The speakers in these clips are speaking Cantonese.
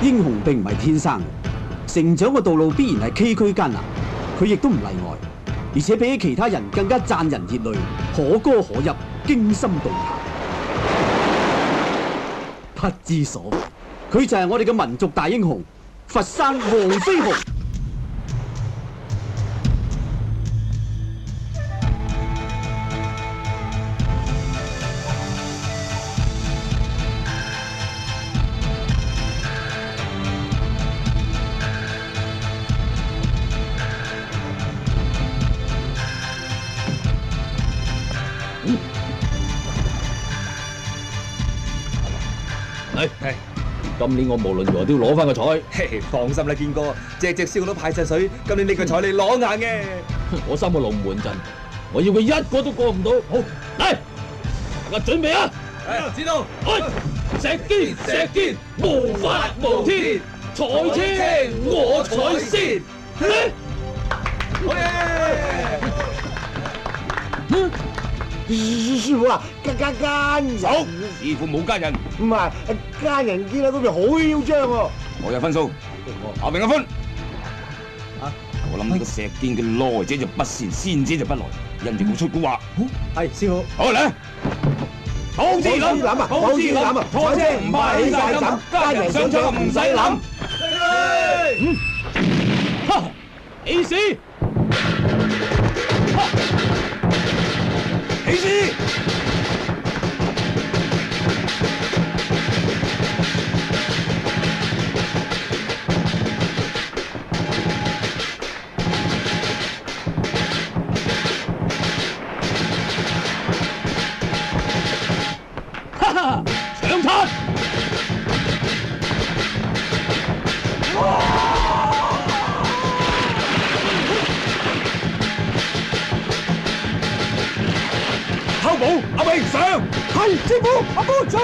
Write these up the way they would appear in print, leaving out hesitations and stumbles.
英雄並唔係天生嘅，成長嘅道路必然係崎嶇艱難，佢亦都唔例外。而且比起其他人更加賺人熱淚，可歌可泣，驚心動魄。不知所謂，佢就係我哋嘅民族大英雄，佛山黃飛鴻。係，今年我無論如何都要攞翻個彩。嘿，放心啦，堅哥，隻燒都派晒水，今年呢個彩你攞硬嘅。我3個龍門陣，我要佢一個都過唔到。好，嚟，大家準備啊！係，知道。石堅，無法無天，彩車我彩先。好嘢！師傅啊，奸人！好，師傅冇奸人，唔係奸人見到嗰邊好囂張喎。我有分數，阿明一分。我諗呢個石堅嘅來者就不善，先者就不來，因住好出蠱惑。係師傅。好嚟，好知諗啊，好知諗啊，彩車唔怕起晒枕，奸人上場唔使諗。起事！起事！哈哈，搶灘！偷步，阿明上，係師傅，阿哥上。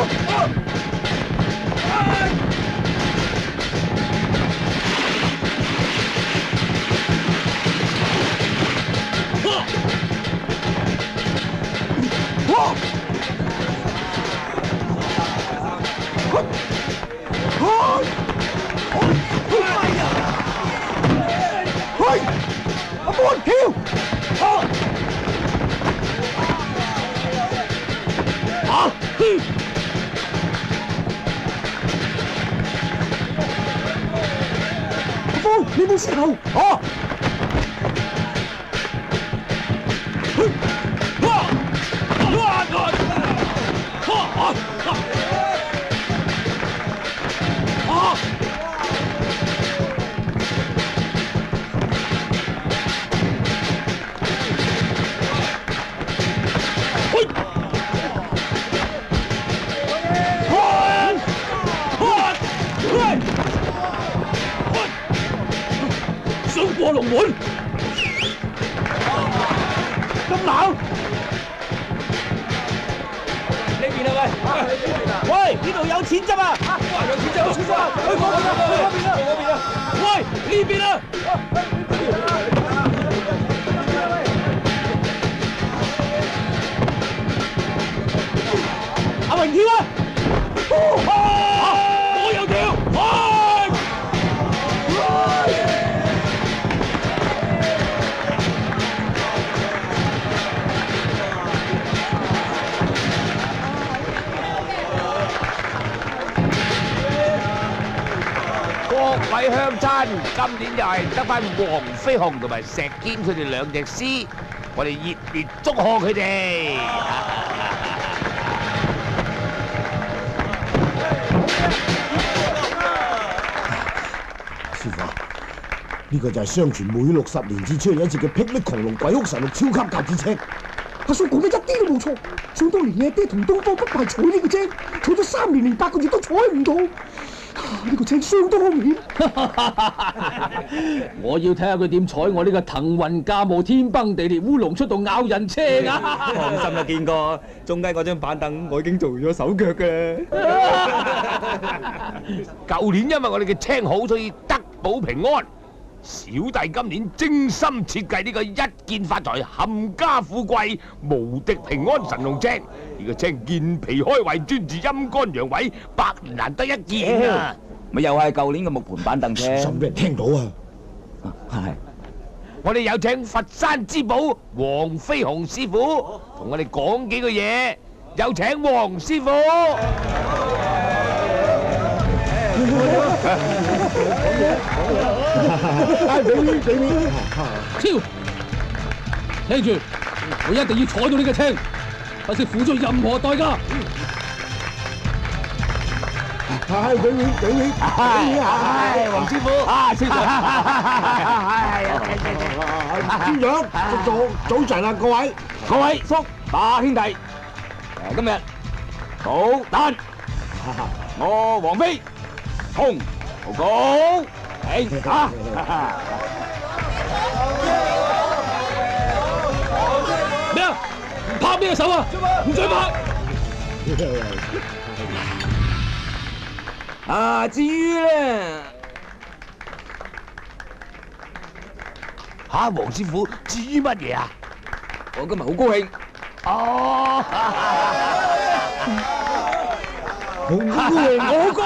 阿哥跳！你冇事頭，想過龍門，咁冷？呢邊啊喂，喂，呢度有錢執啊！有錢就去嗰邊啊！喂，呢邊啊！阿榮跳啊！我又跳，各位鄉親，今年又係得翻黃飛鴻同埋石堅佢哋2隻獅，我哋熱烈祝賀佢哋。師傅啊，呢個就係相傳每60年至出現一次嘅霹靂狂龍鬼哭神六超級甲子車。阿叔講得一啲都冇錯，想當年你阿爹同東方不敗坐呢個車，坐咗3年零8個月都坐唔到。呢個車相當好面。我要睇下佢點睬我呢個騰雲駕霧、天崩地裂、烏龍出動咬人車㗎！放心啦，堅哥，中間嗰張板凳我已經做咗手腳嘅。舊年因為我哋嘅青好，所以得保平安。小弟今年精心設計呢個一件發財、冚家富貴、無敵平安神龍青。呢個青健皮開胃，專治陰肝陽痿，百年難得一見啊！咪又係舊年嘅木盤板凳車。心俾人聽到啊！係。我哋有請佛山之寶黃飛鴻師傅同我哋講幾句嘢，有請黃師傅。超，聽住，我一定要坐到你嘅車，不惜付出任何代價。係俾面，黃師傅，村長，早晨啊，各位叔，馬兄弟，今日好蛋，我黃飛鴻報告，咩啊？拍咩手啊？唔准拍！至於咧，黃師傅，至於乜嘢啊？我今日好高興。哦，好高，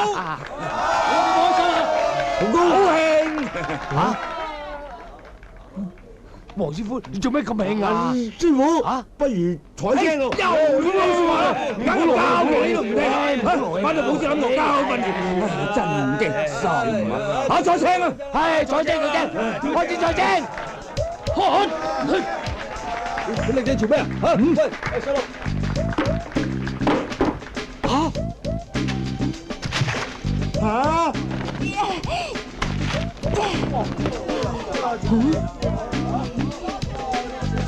黃師傅，你做咩咁興啊？師傅，不如坐車咯。又咁講説話啦，而家我教你都唔聽，翻到好似諗落交問真激心啊！坐車啊！坐正，開始坐正，你做咩啊？喂，細路，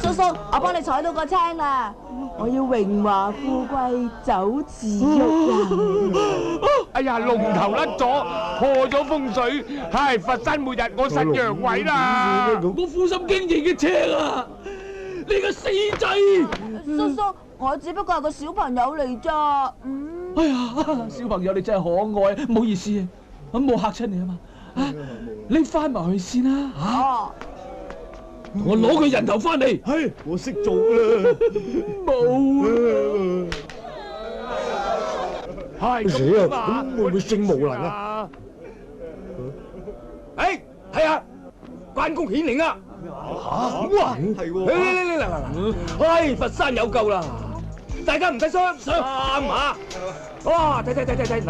叔叔，我幫你踩到個青啦，我要榮華富貴走自喐啊！哎呀，龍頭甩咗，破咗風水，佛山末日我實陽痿啦！我苦心經營嘅車啊，你個死仔！叔叔，我只不過係個小朋友嚟咋。哎呀，小朋友你真係可愛，唔好意思啊，咁冇嚇親你啊嘛。你翻埋去先啦，哦，同我攞佢人頭翻嚟。係，我識做啦。冇死啊！咁會唔會性無能啊？睇下關公顯靈啊！哇，係喎！嚟，佛山有救啦！大家唔使傷啊！哇，睇，嗱，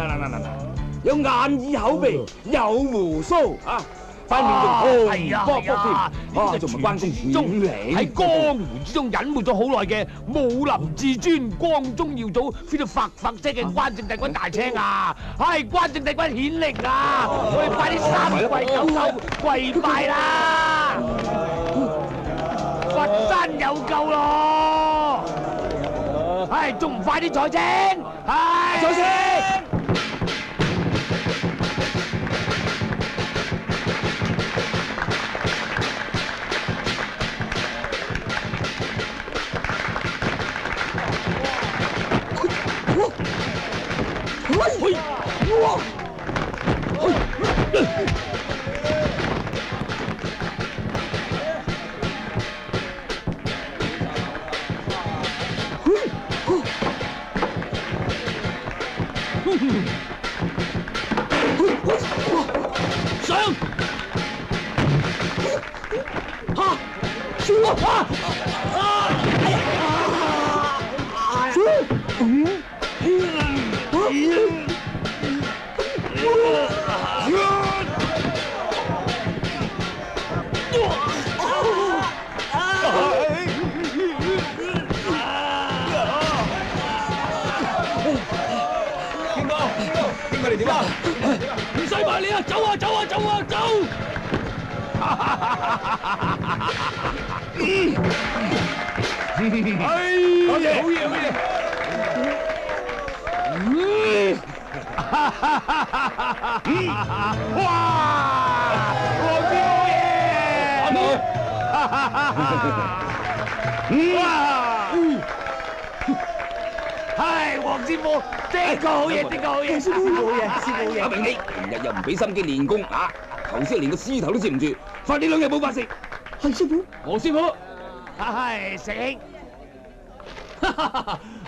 有眼耳口鼻，有胡鬚啊！塊面仲紅卜卜添，仲唔係關公顯靈？喺江湖之中隱沒咗好耐嘅武林至尊光宗耀祖，飛到發啫嘅關聖帝君大車啊！關聖帝君顯靈啊！我哋快啲三跪九叩跪拜啦！佛山有救咯！仲唔快啲坐正？坐正！上！經過你點啊？唔使埋你啊！走！好嘢！哇！黃師好嘢！黃師傅，的確好嘢！師傅，阿明你平日又唔俾心機練功啊，頭先連個獅頭都接唔住，發呢兩日冇法食。係師傅，黃師傅，石兄，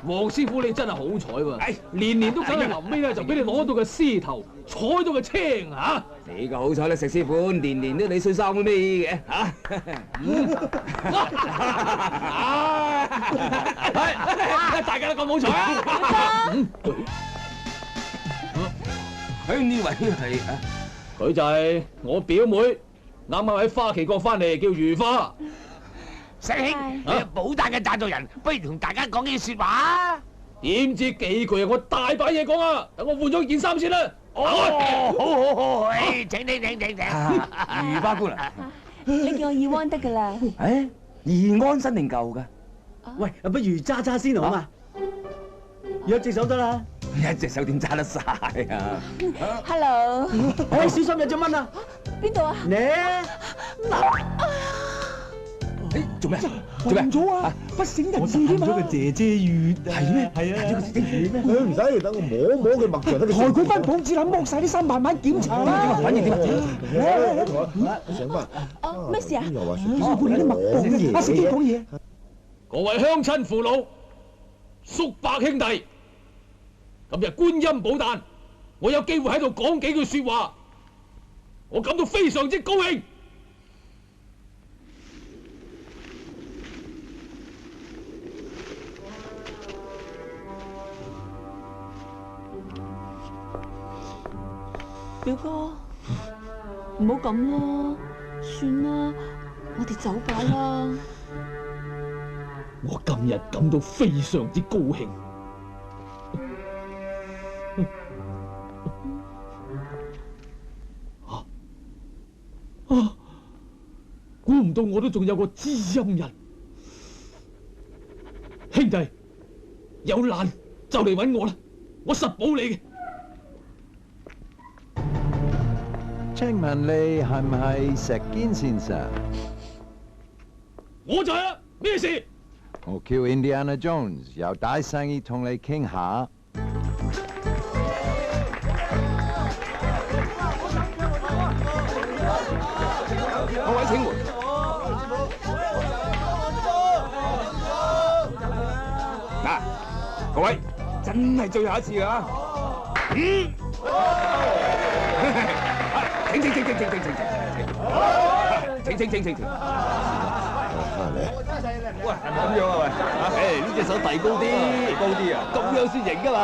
黃師傅你真係好彩喎哎，年年都梗係臨尾咧就俾你攞到個獅頭，採到個青啊！你個好彩啦，石師傅，年年都你衰三個咩嘅嚇？大家都咁好彩啊！呢位係啊，佢就係我表妹，啱啱喺花旗國翻嚟，叫如花。石兄，你係寶誕嘅贊助人，不如同大家講幾句説話啊！點知幾句啊？我大把嘢講啊！等我換咗件衫先啦。哦，好，誒，請。如花姑娘，你叫我二汪得㗎啦。誒，宜安新定舊㗎？喂，不如揸揸先好嘛？約隻手得啦。一隻手點揸得晒啊？ Hello，哎，小心有隻蚊啊！邊度啊？你誒，做咩？做咩？咗啊！不省人事添嘛！咗個姐姐月啊！係咩？係啊！個姐姐月咩？唔使，等我摸摸佢脈象，抬佢翻房子啦，剝晒啲衫，慢慢檢查啦。反應點啊？上翻。哦，咩事啊？又話你啲脈講嘢，阿司機講嘢。各位鄉親父老、叔伯兄弟，今日觀音寶誕，我有機會喺度講幾句説話，我感到非常之高興。表哥，唔好咁啦，算啦，我哋走吧啦。我今日感到非常之高興。估唔到我都仲有個知音人，兄弟，有難就嚟揾我啦，我實保你嘅。請問你係唔係石堅先生？我就係啦，咩事？我叫 Indiana Jones，有大生意同你傾下。各位請回。嗱，各位真係最後一次啦！請。喂，咁樣啊喂，誒呢隻手遞高啲啊，咁樣先型噶嘛。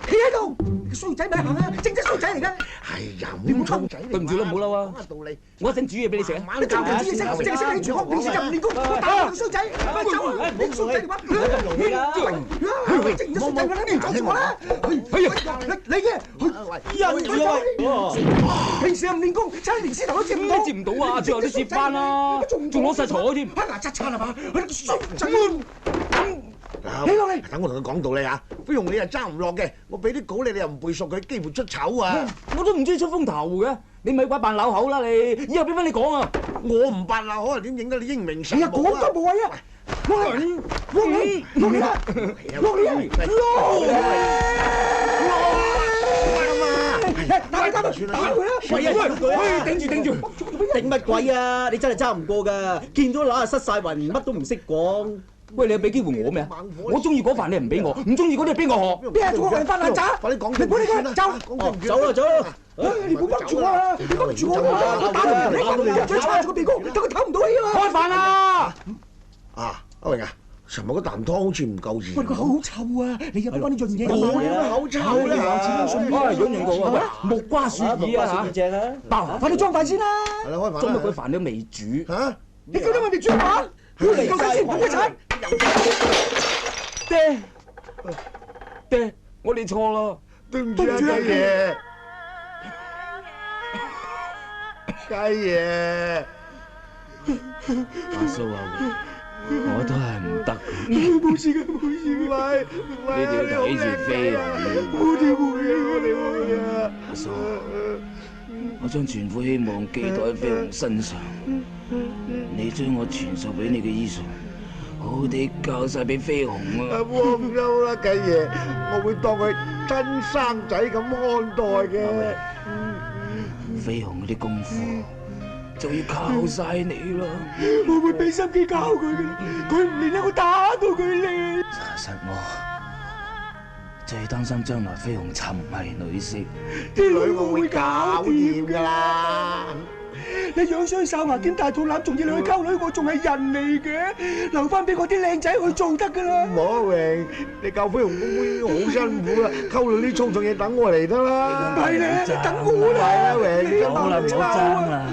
企喺度，你個衰仔咪行啦，正衰仔嚟㗎。係呀，唔好衰仔。對唔住啦，唔好嬲啊！我整煮嘢俾你食啊！你咁唔知嘢食，淨係識喺廚房，平時就唔練功，我打你個衰仔，快走啊！你衰仔點啊？正咗衰仔，我諗你阻住我啦！你嘅，平時又唔練功，差啲連獅頭都接唔到。接唔到啊！最後都接翻啦，仲攞晒彩添。嗱，執餐係嘛？你個衰仔！起落嚟，等我同佢講道理啊！飛鴻你又爭唔落嘅，我俾啲稿你，你又唔背熟佢，幾乎出醜啊！我都唔中意出風頭嘅，你咪鬼扮漏口啦你！以後俾翻你講啊！我唔扮漏口，點影得你英明神武啊？講都冇謂啊！落嚟，落嚟，落嚟啦！落嚟，打佢啦！喂，頂住！頂乜鬼啊？你真係爭唔過㗎，見咗乸失晒魂，乜都唔識講。喂，你有俾機會我咩啊？我中意嗰飯你唔俾我，唔中意嗰啲你俾我學。邊係做個飯爛渣？快啲講，你管你嘅，走啦！你唔好掹住我啊！你掹住我，我打你，再叉住個鼻哥，等佢唞唔到氣啊嘛！開飯啦！啊，阿榮啊，尋日嗰啖湯好似唔夠熱。喂，個口好臭啊！你入翻啲潤嘢。我有口臭啦！潤過啊！喂，木瓜雪耳啊嚇！爆！快啲裝飯先啦！係啦，開飯。裝乜鬼飯都未煮嚇？你叫啲咪未煮飯？要嚟夠先，唔好踩！爹，我哋錯啦，對唔住啊，雞爺，雞爺，阿蘇啊，我都係唔得。冇事嘅，你哋要睇住飛鴻。冇嘢，阿蘇，我將全副希望寄託喺飛鴻身上，你將我傳授俾你嘅醫術，好好地教晒俾飛鴻啊！汪嬲啦，雞爺，我會當佢親生仔咁看待嘅。飛鴻嗰啲功夫，就要靠晒你啦。我會俾心機教佢嘅，佢唔練咧，我打到佢練。其實我最擔心將來飛鴻沉迷女色，啲女我會搞掂㗎啦。你樣衰哨牙兼大肚腩，仲要你去溝女，我仲係人嚟嘅，留翻俾我啲靚仔去做得㗎啦。唔好榮，你教飛鴻功夫已經好辛苦啦，溝女啲粗重嘢等我嚟得啦。唔係咧，你等我啦。係啊，榮，好啦，唔好爭啦。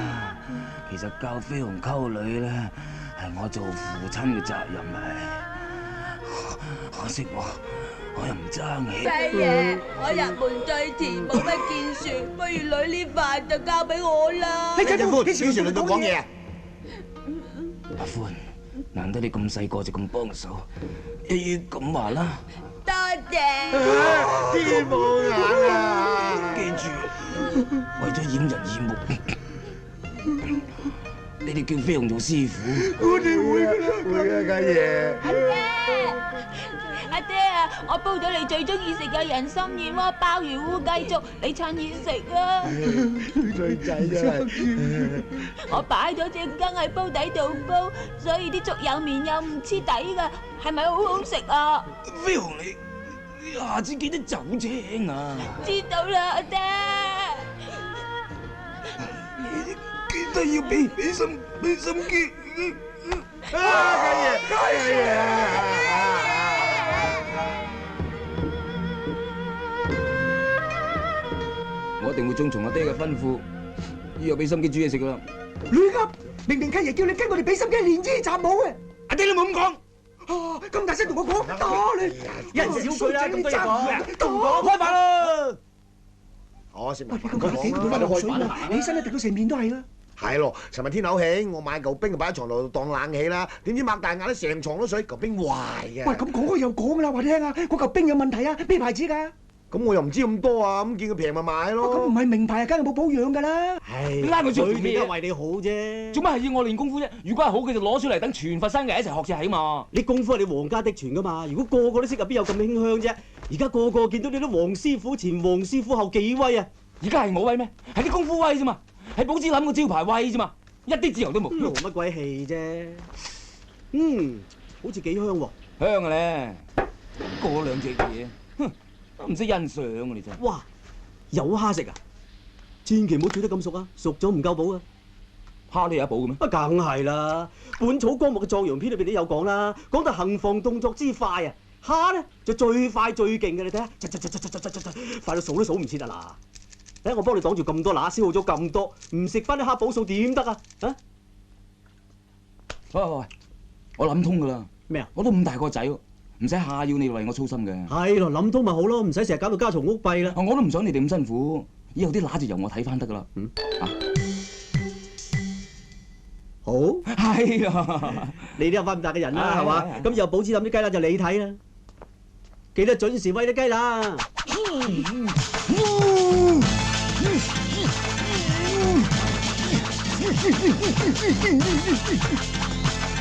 其實教飛鴻溝女咧，係我做父親嘅責任嚟。可惜我又唔爭氣。細爺，我入門最田，冇乜建樹，不如女呢飯就交俾我啦。你鄭夫，幾時輪到講嘢啊？阿歡，難得你咁細個就咁幫手，一於咁話啦。多謝。天冇眼啊！記住，為咗掩人耳目，你哋叫飛鴻做師傅。我哋會㗎啦，會啊，家爺。阿爹啊，我煲咗你最中意食嘅人參燕窩鮑魚烏雞粥，你趁熱食啊！女仔真係。我擺咗隻羹喺煲底度煲，所以啲粥有面又唔黐底噶，係咪好好食啊？飛鴻你下次記得走青啊！知道啦，阿爹。記得要俾心機。家爺，家爺。我一定會遵從阿爹嘅吩咐，以後俾心機煮嘢食噶啦。亂噏！明明契爺叫你跟我哋俾心機練衣習武嘅。阿爹你冇咁講。啊！咁大聲同我講，打你！一少句啦，咁多嘢講。打！開飯啦！我食埋喂，飯，你咁講啦，快啲開飯啦！起身一滴到成面都係啦。係咯，尋日天口起，我買嚿冰擺喺床度當冷氣啦，點知擘大眼咧成床都水，嚿冰壞嘅。喂，咁講開又講㗎啦，話你聽啊，嗰嚿冰有問題啊，咩牌子㗎？咁我又唔知咁多啊，咁見佢平咪買咁咯。唔係名牌啊，梗係冇保養㗎啦。唉，拉佢出嚟做佢咩啊哋都係為你好啫。做乜係要我練功夫啫？如果係好嘅就攞出嚟，等全佛山嘅人一齊學至起嘛。你功夫係你皇家的傳噶嘛？如果個個都識，邊有咁馨香啫？而家個個見到你都黃師傅前黃師傅後幾威啊！而家係我威咩？係啲功夫威啫嘛，係寶芝林個招牌威啫嘛，一啲自由都冇。豪乜鬼氣啫？好似幾香喎！香嘅咧，過兩隻嘢，哼，唔識欣賞啊你真係。哇，有蝦食啊！千祈唔好煮得咁熟啊，熟咗唔夠補啊！蝦都有得補嘅咩？啊，梗係啦，《本草綱目》嘅《壯陽篇》裏邊都有講啦，講到行房動作之快啊，蝦咧就最快最勁嘅，你睇下，快到數都數唔切啊嗱！睇我幫你擋住咁多乸，消耗咗咁多，唔食翻啲蝦補數點得啊？啊？喂，我諗通㗎啦。咩啊？我都咁大個仔喎，唔使下要你為我操心嘅。係咯，諗通咪好咯，唔使成日搞到家嘈屋閉啦。我都唔想你哋咁辛苦，以後啲乸就由我睇翻得㗎啦。好，係啊，你都有翻咁大嘅人啦，係係嘛？係咁以後寶芝林啲雞乸就你睇啦，記得準時餵啲雞乸。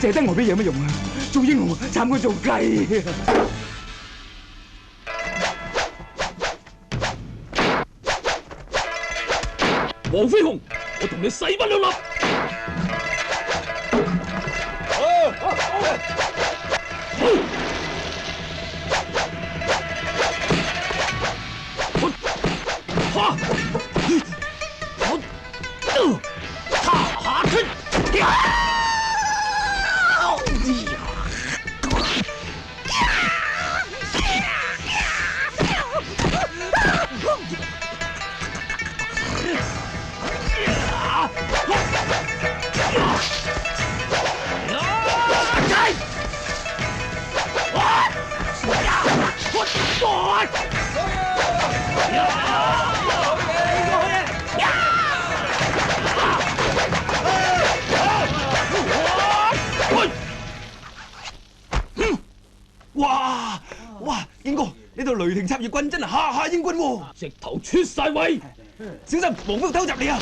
淨係得我俾有乜用啊？做英雄慘過做雞。黃飛鴻，我同你勢不兩立。哇！英哥，呢度雷霆插月棍真係下英軍喎，直頭出晒位，小心黃飛鴻偷襲你啊！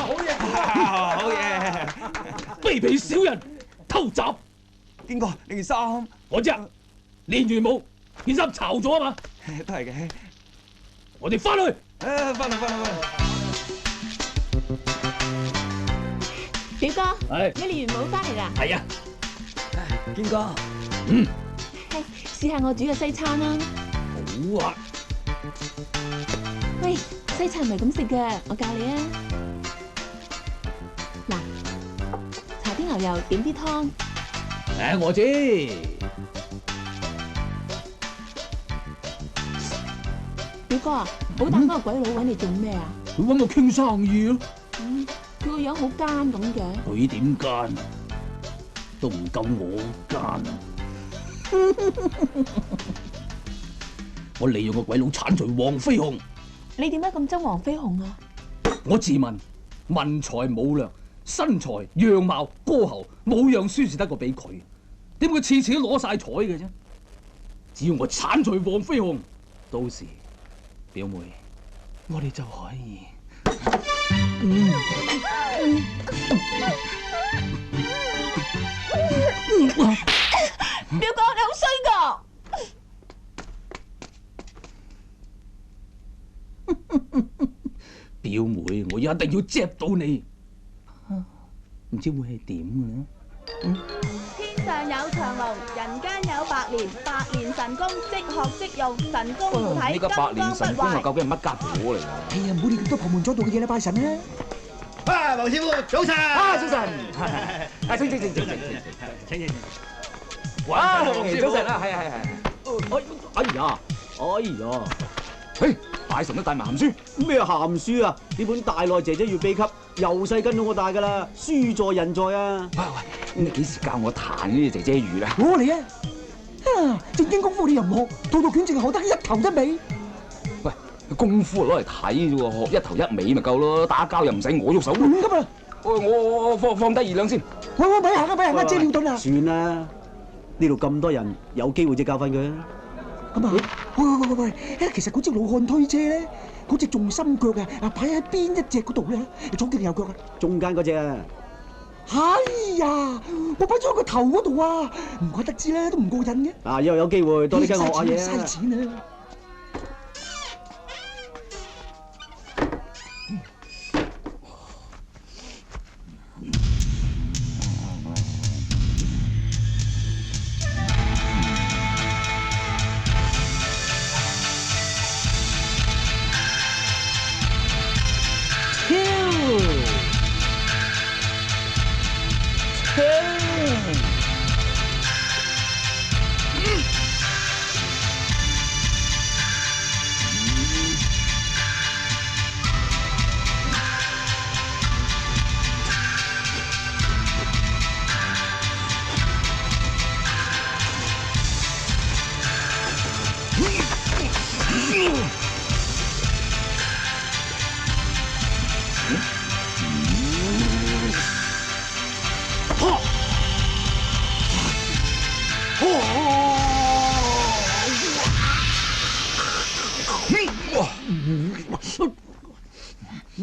好嘢！卑鄙小人，偷襲！英哥，你件衫我知啊，練完武，件衫巢咗啊嘛，都係嘅。我哋翻去。翻嚟。表哥，係你練完舞翻嚟啦？係啊，堅哥，試下我煮嘅西餐啦。好啊。喂，西餐唔係咁食嘅，我教你啊。嗱，搽啲牛油，點啲湯。誒，我知。表哥啊，寶達嗰個鬼佬揾你做咩啊？佢揾我傾生意咯。佢個樣好奸咁嘅。佢點奸都唔夠我奸。我利用個鬼佬剷除黃飛鴻。你點解咁憎黃飛鴻啊？我自問文才武略、身材樣貌歌喉，冇樣輸是得過俾佢。點解次次都攞晒彩嘅啫？只要我剷除黃飛鴻，到時表妹我哋就可以。表哥，你好衰噶！表妹，我一定要接到你，唔知會係點嘅咧？天上有長龍，人間有百年，百年神功，即學即用，神功護體，呢個百年神功啊，金剛不壞。究竟係乜家伙嚟㗎？哎呀，唔好理咁多旁門左道嘅嘢啦，拜神啦！啊，黃師傅早晨。啊，早晨，請。哇，早晨啦，係。哎呀，嘿，大神都帶埋鹹書，咩鹹書啊？呢本《大內姐姐粵秘笈》，由細跟到我大噶啦，書在人在啊！喂，咁你幾時教我彈呢啲姐姐語咧？我嚟啊！啊，正經功夫你又唔學，套套拳淨係學得一頭一尾。喂，功夫攞嚟睇啫喎，學一頭一尾咪夠咯，打交又唔使我喐手。亂㗎嘛！我放低2兩先。喂，咪行啊，借尿遁啊！算啦，呢度咁多人，有機會即教訓佢啊！咁啊，喂，其實嗰隻老漢推車咧，嗰隻重心腳啊，擺喺邊一隻嗰度咧？左腳定右腳啊？中間嗰隻啊！哎呀，我擺咗喺個頭嗰度啊！唔怪得知啦，都唔過癮嘅。啊，以後有機會多啲跟我學下嘢嘥啊！錢啊！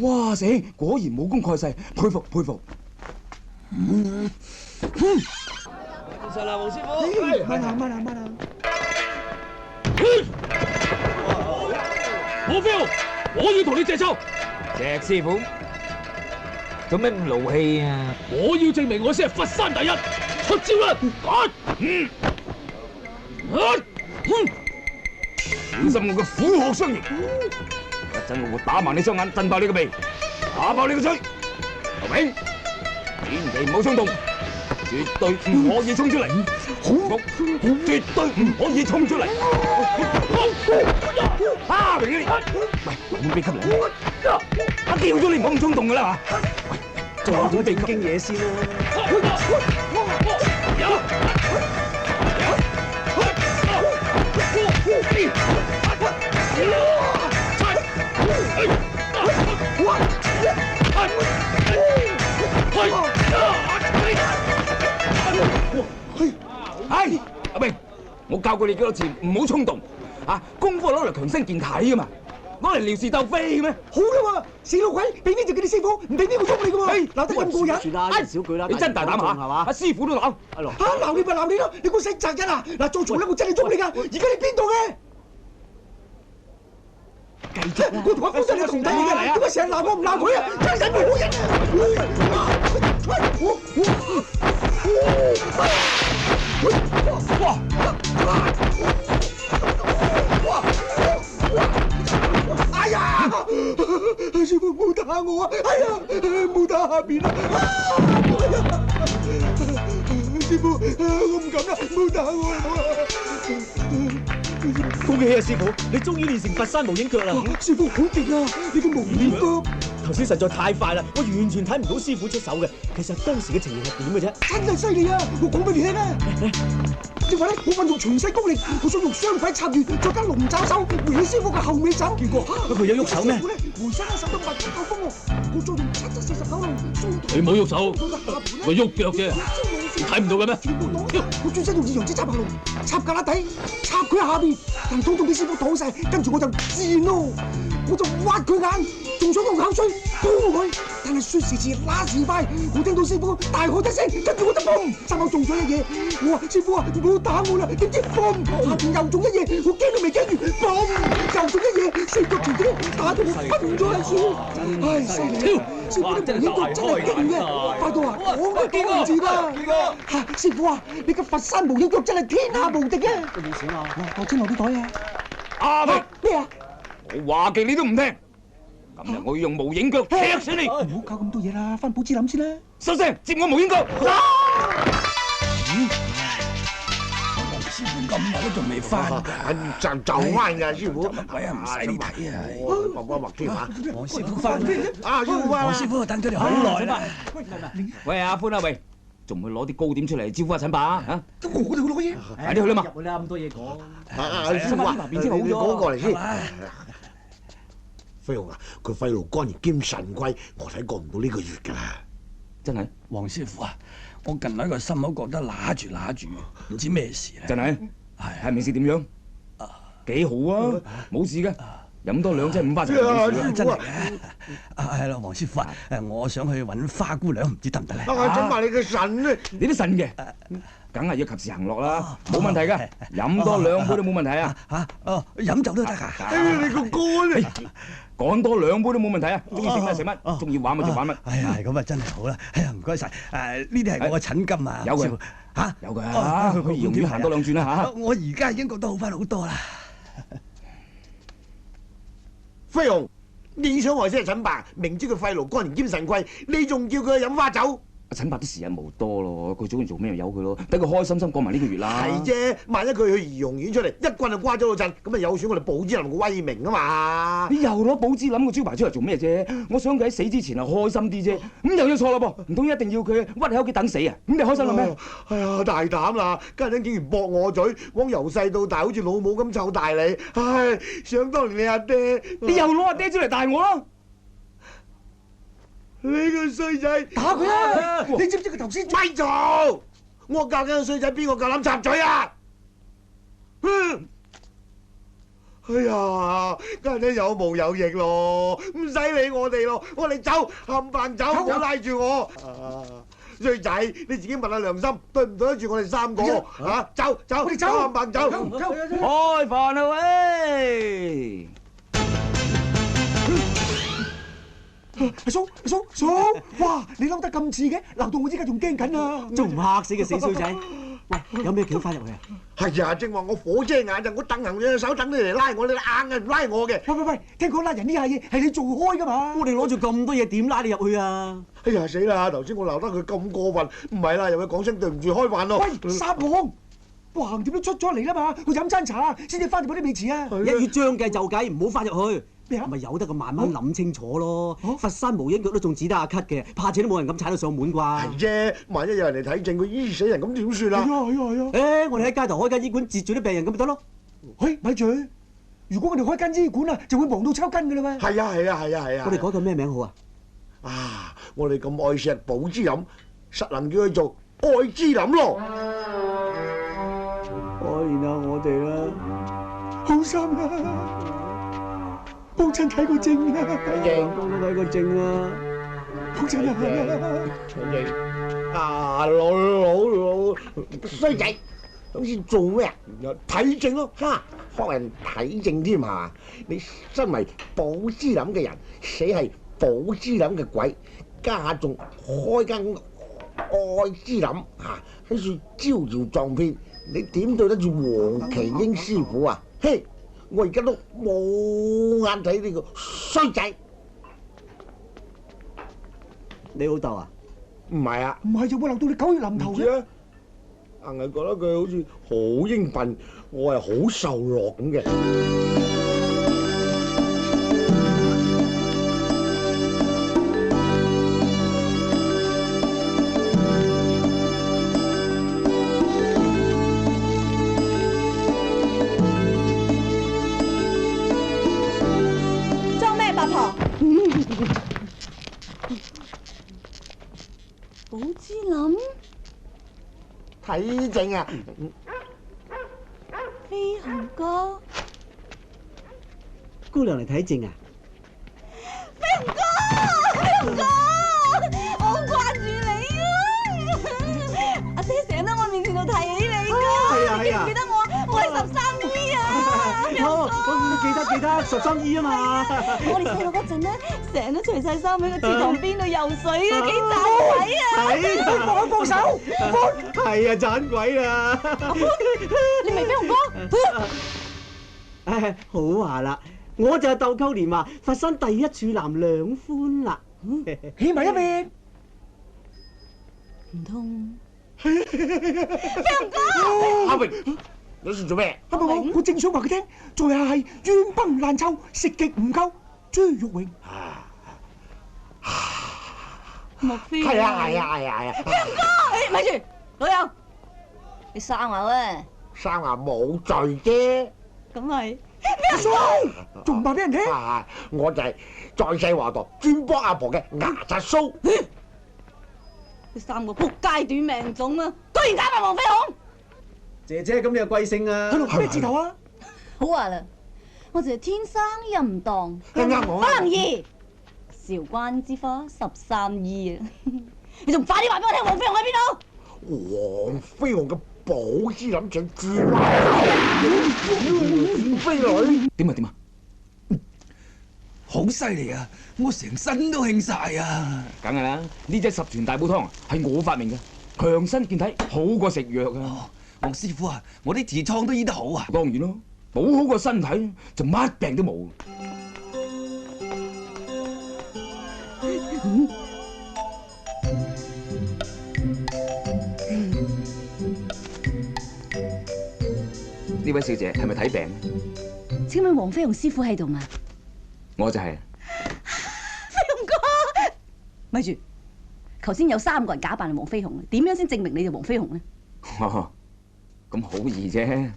哇死！果然武功蓋世，佩服。實啦，黃師傅。慢啊！黃飛鴻，我要同你借抽，石師傅，做咩咁勞氣啊？我要證明我先係佛山第一，出招啦！小心我嘅虎鶴雙形，一陣我會打盲你雙眼，震爆你個鼻，打爆你個嘴。劉炳，千祈唔好衝動，絕對唔可以衝出嚟。好，絕對唔可以衝出嚟。啊，明你，喂，我秘笈嚟，我叫咗你唔好咁衝動㗎啦嚇。喂，做咗正經嘢先啦。係，阿明，我教過你幾多次，唔好衝動啊！功夫係攞嚟強身健體㗎嘛，攞嚟撩事鬥非嘅咩？好啦喎，死老鬼，俾面就叫你師傅，唔俾面會捉你嘅喎。鬧得咁過癮，算啦，少句啦。你真大膽嚇，係嘛？阿師傅都鬧。嚇鬧你咪鬧你咯，你估死責任啊？嗱，再嘈咧，我真係捉你㗎。而家你邊度嘅？繼續啦。我同阿夫真係同睇你嘅，點解成日鬧我唔鬧佢啊？真係忍無可忍啊！哎呀！師傅冇打我啊！哎呀，冇打下邊啊！師傅，我唔敢啦，冇打我啊！恭喜啊，師傅，你終於練成佛山無影腳啦！師傅好勁啊！你個無影腳頭先實在太快啦，我完全睇唔到師傅出手嘅。其實當時嘅情形係點嘅啫？真係犀利啊！我講俾你聽啊！正話咧，我運用全勢功力，我想用雙腿插住，再加龍爪手回起師傅嘅後尾手。結果佢有喐手咩？回身一手都密不夠風喎，我再用749路雙腿。你冇喐手，佢喐腳啫，你睇唔到嘅咩？我專登用二陽指插下龍，插架底，插佢下邊，但統統俾師傅擋晒，跟住我就自然咯，我就挖佢眼，仲想用口水煲佢，但係說時遲那時快，我聽到師傅大喝一聲，跟住我就嘣，心口中咗一嘢，我話師傅啊，唔好打我啦，點知嘣，下邊又中一嘢，我驚都未驚完，嘣，又中一嘢，四腳全跳，打到我崩咗一次，唉，犀利啊！師傅啲無影腳真係勁嘅，快到啊，講都講唔住啦！嚇，師傅啊，你嘅佛山無影腳真係天下無敵啊！你冇錢啊？我先攞啲袋啊！阿明，咩啊？我話嘅你都唔聽，今日我要用無影腳踢死你！唔好搞咁多嘢啦，翻寶芝林先啦！收聲，接我無影腳！師傅咁耐都仲未翻就翻㗎，師傅。鬼啊，唔使你睇啊！畫畫添嚇。黃師傅翻啊，師傅翻啦。黃師傅等咗你好耐啦。喂，阿歡啊，喂，仲唔去攞啲糕點出嚟招呼阿陳伯啊？嚇！我哋去攞嘢。快啲去啦嘛！入去啦，咁多嘢講。師傅啊，邊先好咗？你講過嚟先。飛鴻啊，佢肺癆肝炎兼腎虧，我睇過唔到呢個月㗎啦。真係？黃師傅啊，我近來個心口覺得揦住，唔知咩事咧。真係？係咪先點樣？幾好啊，冇事嘅。飲多2劑5花茶冇事嘅。真係嘅。係啦，黃師傅啊，我想去揾花姑娘，唔知得唔得咧？整埋你嘅腎咧，你啲腎嘅，梗係要及時行樂啦，冇問題㗎。飲多2杯都冇問題啊！嚇，飲酒都得㗎。你個肝啊！趕多2杯都冇問題啊！中意食乜食乜，中意玩乜就玩乜。哎呀，咁啊真係好啦！哎呀，唔該晒。呢啲係我嘅診金啊。有嘅嚇，有嘅。去怡容院行多2轉啦嚇。我而家已經覺得好翻好多啦。飛鴻，你想害死阿陳伯，明知佢肺癆肝炎兼腎虧，你仲叫佢去飲花酒？阿陳伯啲時日無多咯，佢早完做咩由佢咯，等佢開心心過埋呢個月啦。係啫，萬一佢去怡容院出嚟，一棍就瓜咗個陣，咁咪有損我哋寶芝林嘅威名啊嘛！你又攞寶芝林個招牌出嚟做咩啫？我想佢喺死之前係開心啲啫，咁又有錯咯噃？唔通一定要佢屈喺屋企等死啊？咁你開心啦咩？哎呀，大膽啦！家陣竟然駁我嘴，我由細到大好似老母咁湊大你，唉！想當年你阿爹，你又攞阿爹出嚟大我咯！你個衰仔，打佢啊！你知唔知佢頭先咪做？我教緊個衰仔，邊個夠膽插嘴啊？哎呀，家陣有毛有翼咯，唔使理我哋咯，我哋走，冚唪走，唔好拉住我。衰仔，你自己問下良心，對唔對得住我哋3個嚇？走，我哋走，冚唪走。開飯啦喂！阿叔，哇！你嬲得咁似嘅，鬧到我依家仲驚緊啊！仲唔嚇死嘅死衰仔？喂，有咩橋翻入去啊？係啊，正話我火遮眼就我蹬行兩手等你嚟拉我，你硬係唔拉我嘅。喂，聽講拉人呢下嘢係你做開㗎嘛？我哋攞住咁多嘢，點拉你入去啊？哎呀死啦！頭先我鬧得佢咁過分，唔係啦，又要講聲對唔住開飯咯。喂，三行，橫掂都出咗嚟啦嘛，去飲餐茶先至翻入嗰啲未遲啊！一於將計就計，唔好翻入去。咩啊？咪由得佢慢慢諗清楚咯。佛山無影腳都仲只得阿咳嘅，怕且都冇人咁踩到上門啩。係啫，萬一有人嚟睇症，佢醫死人咁點算啊？係啊！我哋喺街頭開間醫館，截住啲病人咁咪得咯。嘿，咪住！如果我哋開間醫館啊，就會忙到抽筋㗎啦喎。係啊！我哋改個咩名好啊？啊！我哋咁愛錫寶芝林，實能叫佢做愛芝林咯。然後我哋啦，好心啊！幫襯睇個症啊！幫佢睇個症啊！幫襯啊！老衰仔，好似做咩啊？睇症咯，嚇！學人睇症添嘛？你身為寶芝林嘅人，死係寶芝林嘅鬼，家仲開間愛之諗喺處招搖撞騙，你點對得住黃麒英師傅啊？嘿，我而家都冇眼睇呢個衰仔。你老豆啊？唔係啊，唔係就會流到你狗血淋頭嘅。唔知啊，硬係覺得佢好似好英笨，我係好受落咁嘅。裝咩八婆？寶芝林，睇症啊！飛鴻哥，姑娘嚟睇症啊？飛鴻哥，我好掛住你啊！阿爹成日喺我面前度提起你㗎，係啊你記唔記得我？我係13姨啊！飛鴻哥，記得13姨啊嘛！我哋細個嗰陣咧，成日都除晒衫喺個池塘邊度游水啊，幾盞鬼啊！放手！係啊，盞鬼啊！你未飛鴻哥？唉，好話啦，我就係豆蔻年華佛山第一處男兩歡啦。起埋一邊。唔通？阿榮，你算做咩？我正想話佢聽，在下係冤崩爛臭，食極唔夠，朱玉榮。莫非？係啊！飛鴻哥，咪住，老友，你生牙啊？生牙冇罪啫。咁係。阿叔，仲唔話俾人聽？我就係在世華佗專幫阿婆嘅牙刷鬚。你三個仆街短命種啊！居然假扮黃飛鴻！姐姐咁你又貴姓啊？咩字頭啊？好話啦，我就係天生淫蕩，啱我不能移。韶關之花13姨啊！你仲快啲話俾我聽，黃飛鴻喺邊度？黃飛鴻嘅寶芝林就豬飛女。點啊？好犀利啊！我成身都興晒啊！梗係啦，呢隻十全大補湯係我發明嘅，強身健體，好過食藥啊！黃師傅啊，我啲痔瘡都醫得好啊！當然咯，補好個身體就乜病都冇。呢位小姐係咪睇病？請問黃飛鴻師傅喺度嘛？我就係。飛鴻哥，咪住！頭先有3個人假扮係黃飛鴻，點樣先證明你係黃飛鴻呢？咁好易啫！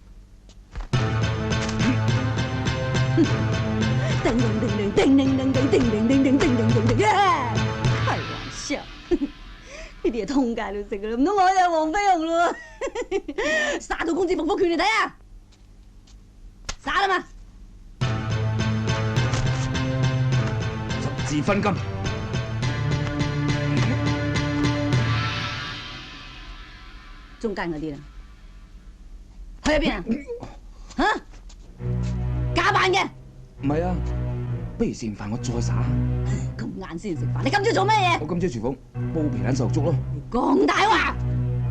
叮叮叮叮叮叮叮叮叮叮叮叮叮叮叮！開玩笑，呢啲係通街都識噶啦，唔通我就係黃飛鴻咯？殺到公子復復拳嚟睇下，殺啦嘛！十字分金，中間嗰啲啦，去咗邊啊？嚇？假扮嘅？唔係啊，不如食完飯我再耍。咁晏先食飯，你今朝做咩嘢？我今朝廚房煲皮蛋瘦肉粥咯。講大話！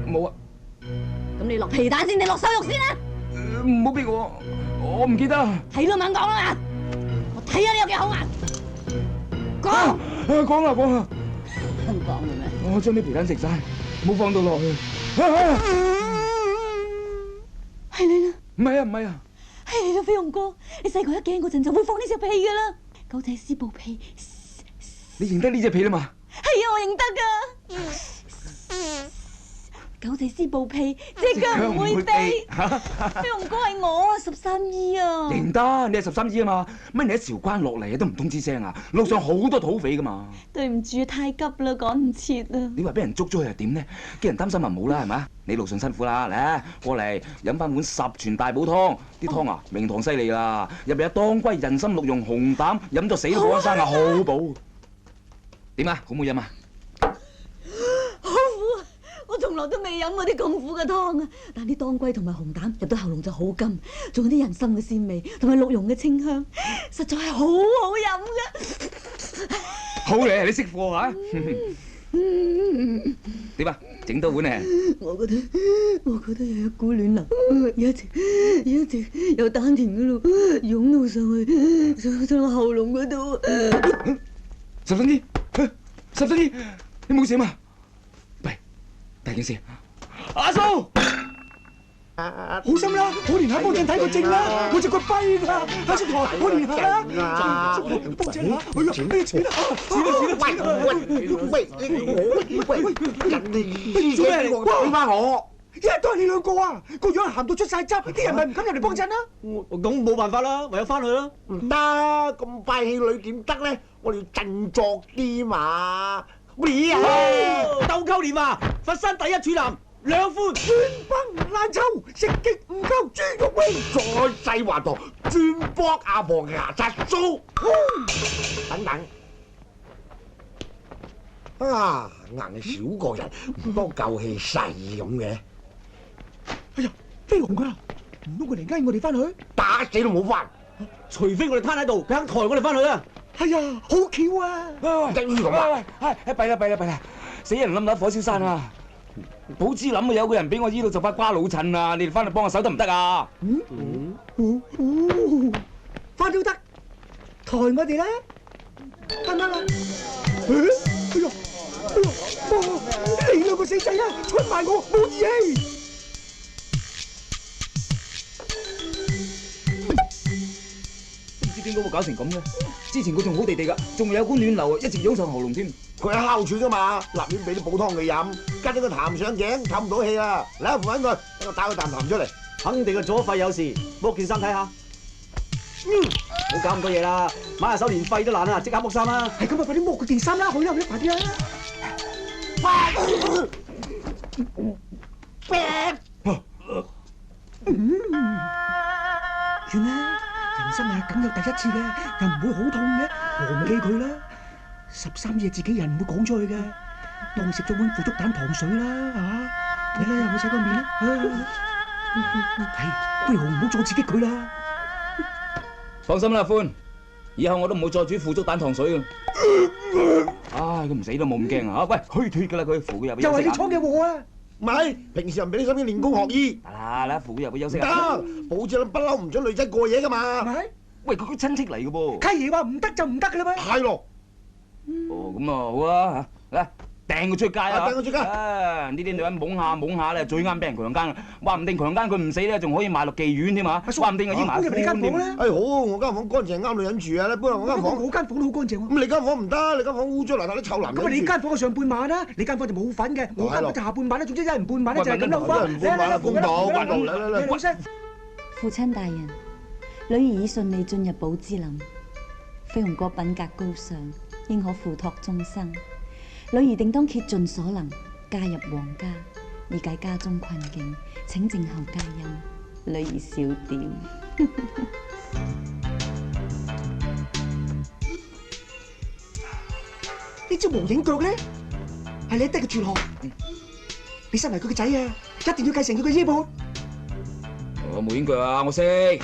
冇啊。咁你落皮蛋先定落瘦肉先啊？唔好逼我唔記得。係咯，猛講啦嘛！我睇下你有幾口硬。講。講啦。講嘅咩？我將啲皮蛋食晒，冇放到落去。係你啦？唔係啊。係你啦，飛鴻哥！你細個一驚嗰陣就會放呢隻屁噶啦，狗仔絲布屁。你認得呢隻屁啦嘛？係啊，我認得噶。狗仔絲布屁，隻腳唔會飛。飛鴻哥係我啊，13姨啊。認得，你係13姨啊嘛？乜你喺韶關落嚟都唔通知聲啊？路上好多土匪噶嘛。對唔住，太急啦，趕唔切啊。你話俾人捉咗佢又點呢？驚人擔心咪唔好啦，係咪？你路上辛苦啦，嚟過嚟飲翻碗十全大補湯，啲湯啊名堂犀利啦，入邊有當歸、人參、鹿茸、紅膽，飲咗死都冇得生啊，好補。點啊？好唔好飲啊？好苦啊！我從來都未飲過啲咁苦嘅湯啊！但啲當歸同埋紅膽入到喉嚨就好甘，仲有啲人參嘅鮮味同埋鹿茸嘅清香，實在係好好飲嘅。好嘢，你識貨啊！點啊？整多碗啊？我覺得有一股暖流，一直由丹田嗰度湧到上我喉嚨嗰度。十分之，你冇事嘛？喂，大件事，阿叔。好心啦，我連下幫襯睇個症啦，我隻腳跛㗎，阿叔台，我連下啦，幫襯下，哎呀，錢啦，喂，人哋做咩嚟？俾翻我，一日都係你兩個啊，個樣鹹到出晒汁，啲人咪唔敢入嚟幫襯啦。咁冇辦法啦，唯有翻去啦。唔得，咁快氣女點得咧？我哋要振作啲嘛。你啊，鬥鳩年華，佛山第一處男。兩款專崩爛抽，食極唔夠豬肉味，再製華佗，專幫阿婆牙刷酥，等等。啊，硬係少個人，唔多夠氣勢咁嘅。哎呀，飛鴻啊！唔通佢嚟拉我哋翻去？打死都冇翻，除非我哋攤喺度，佢肯抬我哋翻去啦。係啊，好巧啊！一於咁啊！弊啦！死人冧到火燒山啊！寶芝林啊，有個人俾我醫到就發瓜老襯啊！你哋翻嚟幫我手得唔得啊？翻都得，抬我哋啦，得唔得啊？哎呀，你兩個死仔啊，出賣我冇義氣！唔知點解會搞成咁嘅？之前佢仲好地地㗎，仲有股暖流一直湧上喉嚨添。佢係哮喘㗎嘛，立亂俾啲補湯佢飲，加咗個痰上頸，唞唔到氣啦！嚟，扶緊佢，等我打佢啖痰出嚟。肯定係左肺有事，剝件衫睇下。冇搞咁多嘢啦，買下手連肺都爛啦，即刻剝衫啦。係咁啊，快啲剝佢件衫啦，好啦，快啲啦！算啦，人生啊，梗有第一次嘅，又唔會好痛嘅，忘記佢啦。13夜自己人唔會講出去嘅，當食咗碗腐竹蛋糖水啦，嚇！嚟啦，入去洗個面啦。係，飛鴻唔好再刺激佢啦。放心啦，歡，以後我都唔會再煮腐竹蛋糖水嘅。唉，佢唔死都冇咁驚啊！喂，虛脫㗎啦，佢扶佢入去休息。又係你闖嘅禍啊！唔係，平時人俾你身邊練功學醫。啦，扶佢入去休息。得，保證不嬲唔准女仔過夜㗎嘛。係咪？喂，佢親戚嚟嘅噃。契爺話唔得就唔得㗎啦咩？係咯。哦，咁啊好啊嚇，嚟掟佢出街啊！掟佢出街！呢啲女人懵下咧，最啱俾人強姦。話唔定強姦佢唔死咧，仲可以賣落妓院添嘛！話唔定係醫埋搬入你間房啦。好，我間房乾淨啱女人住啊！你搬入我間房。我間房都好乾淨喎。咁你間房唔得，你間房污糟邋遢啲臭男人。咁你間房係上半晚啦，你間房就冇份嘅，我間房就下半晚啦。總之一人半晚咧就係咁啦，好嘛？一人半晚啦，公道，嚟。父親大人，女兒已順利進入寶芝林，飛鴻哥品格高尚，應可付託終生。女兒定當竭盡所能加入皇家，以解家中困境。請靜候佳音，女兒小點。呢隻無影腳咧，係你爹嘅絕學。你身為佢嘅仔啊，一定要繼承佢嘅衣缽。我無影腳啊，我識。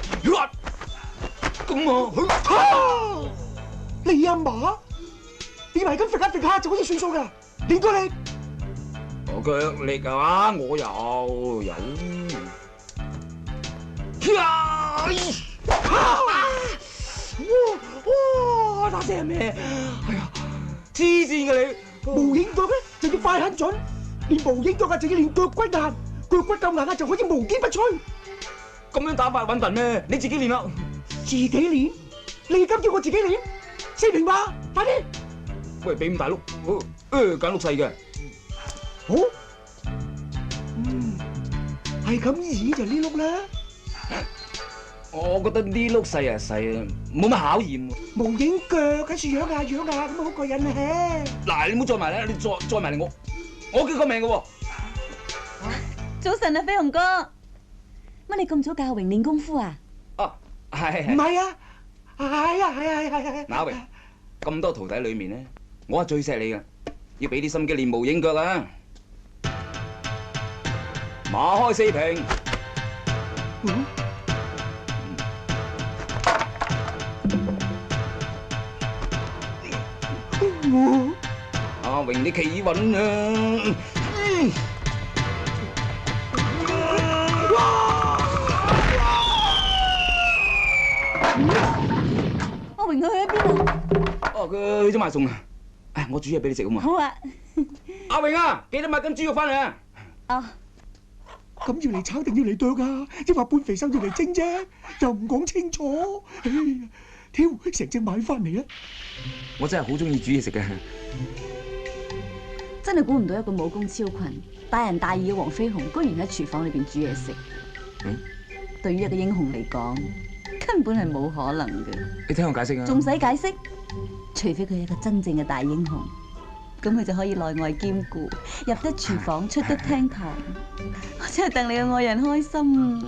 咁啊，你阿嫲？以為咁揈下就可以算數㗎？練過你？我腳力啊，我有。哇！打聲咩？哎呀，黐線㗎你！無影腳咧就要快狠準，練無影腳啊就要練腳骨硬，腳骨夠硬啊就可以無堅不摧。咁樣打法穩陣咩？你自己練啦。自己練？你咁叫我自己練？四平吧，快啲！喂，俾咁大碌，揀碌細嘅。好，係咁意就呢碌啦。我覺得呢碌細啊細啊，冇乜考驗喎。無影腳喺處養下咁好過癮啊！嗱，你唔好再埋啦，你再埋嚟我叫個命嘅喎。早晨啊，飛鴻哥，乜你咁早教阿榮練功夫啊？哦，係。唔係啊，係。嗱，榮，咁多徒弟裏面咧，我係最錫你嘅，要俾啲心機練無影腳啊！馬開四平。阿榮，你企穩啊！阿榮佢去咗邊啊？哦，佢去咗買餸啊！唉，我煮嘢俾你食好嘛？好啊。阿榮啊，記得買斤豬肉翻嚟啊！哦。咁要嚟炒定要嚟剁啊？抑或半肥瘦要嚟蒸啫？又唔講清楚。哎呀，挑成隻買翻嚟啊！我真係好中意煮嘢食嘅。真係估唔到一個武功超群、大仁大義嘅黃飛鴻，居然喺廚房裏邊煮嘢食。對於一個英雄嚟講，根本係冇可能嘅。你聽我解釋啊！仲使解釋？除非佢係一個真正嘅大英雄，咁佢就可以內外兼顧，入得廚房，出得廳堂。我真係戥你嘅愛人開心。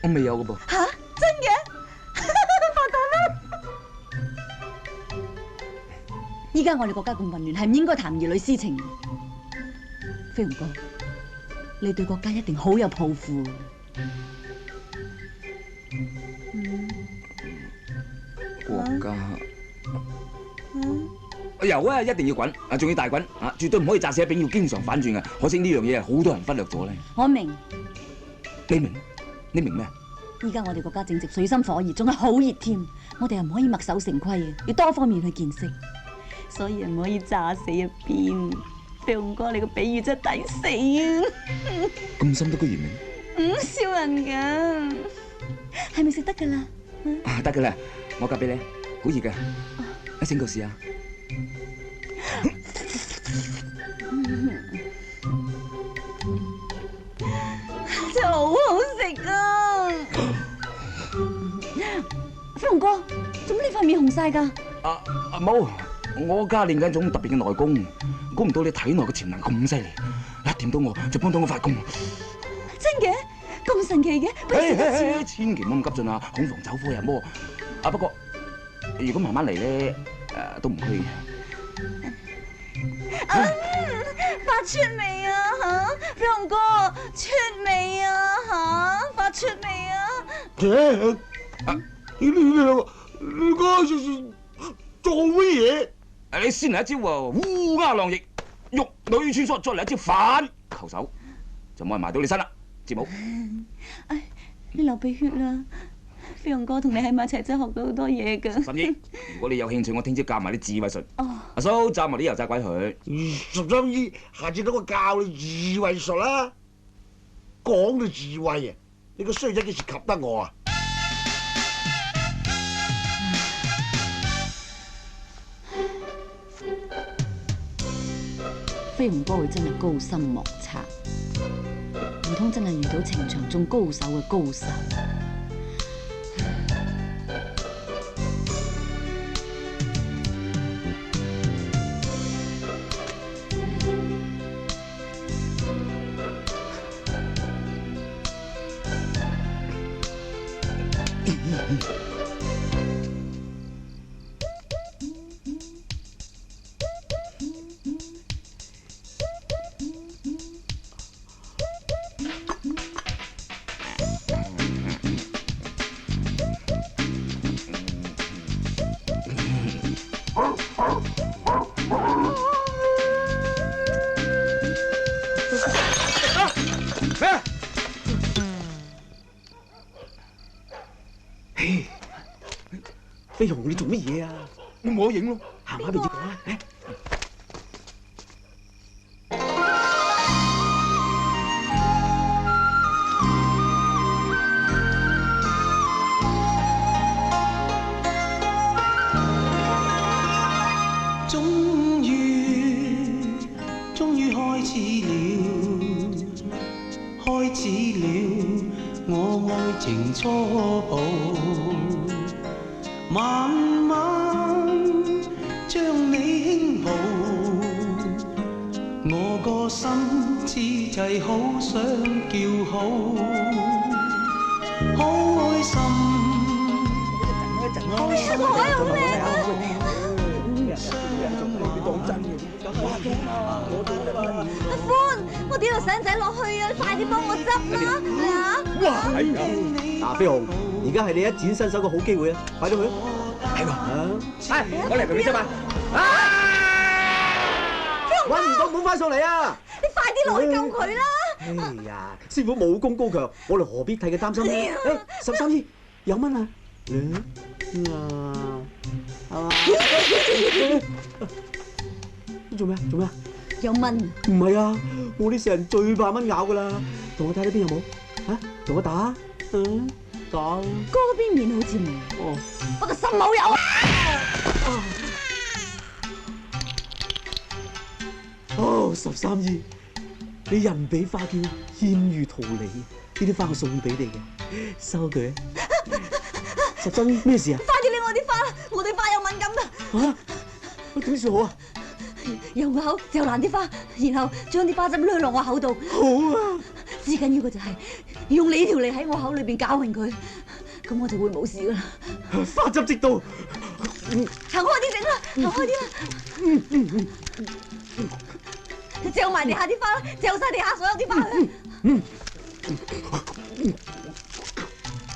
我未有嘅噃。吓？真嘅？發達啦！依家我哋國家咁混亂，係唔應該談兒女私情。飛鴻哥，你對國家一定好有抱負。國家油啊，一定要滾啊，仲要大滾啊，絕對唔可以炸死一餅，要經常反轉嘅。可惜呢樣嘢好多人忽略咗咧。我明。你明？你明咩？依家我哋國家正值水深火熱，仲係好熱添。我哋又唔可以墨守成規嘅，要多方面去見識。所以唔可以炸死一邊。飛鴻哥，你個比喻真係抵死啊！咁深都居然明？笑人㗎，係咪食得㗎啦？得㗎啦，我夾俾你，好熱㗎，一整個試下。真係好好食啊！飛鴻哥，做乜你塊面紅晒㗎？冇，我家練緊種特別嘅內功，估唔到你體內嘅潛能咁犀利，一掂到我就幫到我發功。真嘅？咁神奇嘅？不如試一次。千祈唔好咁急進啊，恐防走火入魔。不過如果慢慢嚟咧，都唔虛嘅。發出未啊？嚇，飛鴻哥，出未啊？嚇，發出未啊？你兩個做乜嘢？你先嚟一招烏鴉浪翼，玉女穿梭，再嚟一招反扣手，就冇人埋到你身啦。知冇？唉，你流鼻血啦！飛鴻哥同你喺埋一齊真係學到好多嘢㗎。十姨，如果你有興趣，我聽朝教埋啲智慧術。哦。阿蘇炸埋啲油炸鬼佢。十三姨，下次等我教你智慧術啦。講到智慧啊，你個衰仔幾時及得我啊？飛鴻哥佢真係高深莫測，唔通真係遇到情場中高手嘅高手？飛鴻，你做乜嘢啊？我冇得影咯，行下咪要講啦。終於開始了我愛情初步。慢慢將你輕抱，我個心痴滯，好想叫好，開心。好開好靚啊！阿歡，我點度使仔落去啊？你快啲幫我執啦！哇！係啊！嗱，飛鴻，而家係你一展身手嘅好機會啊！快啲去啊！係喎，我嚟俾你執啊！飛鴻揾唔到唔好翻上嚟啊！你快啲落去救佢啦！哎呀，師傅武功高強，我哋何必替佢擔心呢？誒，13姨有蚊啊！做咩？做咩？有蚊？唔係啊，我啲成人最怕蚊咬噶啦。同我睇呢邊有冇？嚇，同我打。打。嗰邊面好似冇。哦。不過心冇有啊！哦，13姨，你人比花嬌，艷遇桃李，呢啲花我送俾你嘅，收佢啊！13姨咩事啊？快啲理我啲花啦，我對花有敏感㗎。嚇？點算好啊？用個口嚼爛啲花，然後將啲花汁濺落我口度。好啊！至緊要嘅就係用你條脷喺我口裏邊攪勻佢，咁我就會冇事㗎啦。花汁即到，行開啲整啦，行開啲啦。嚼埋地下啲花啦，嚼晒地下所有啲花去。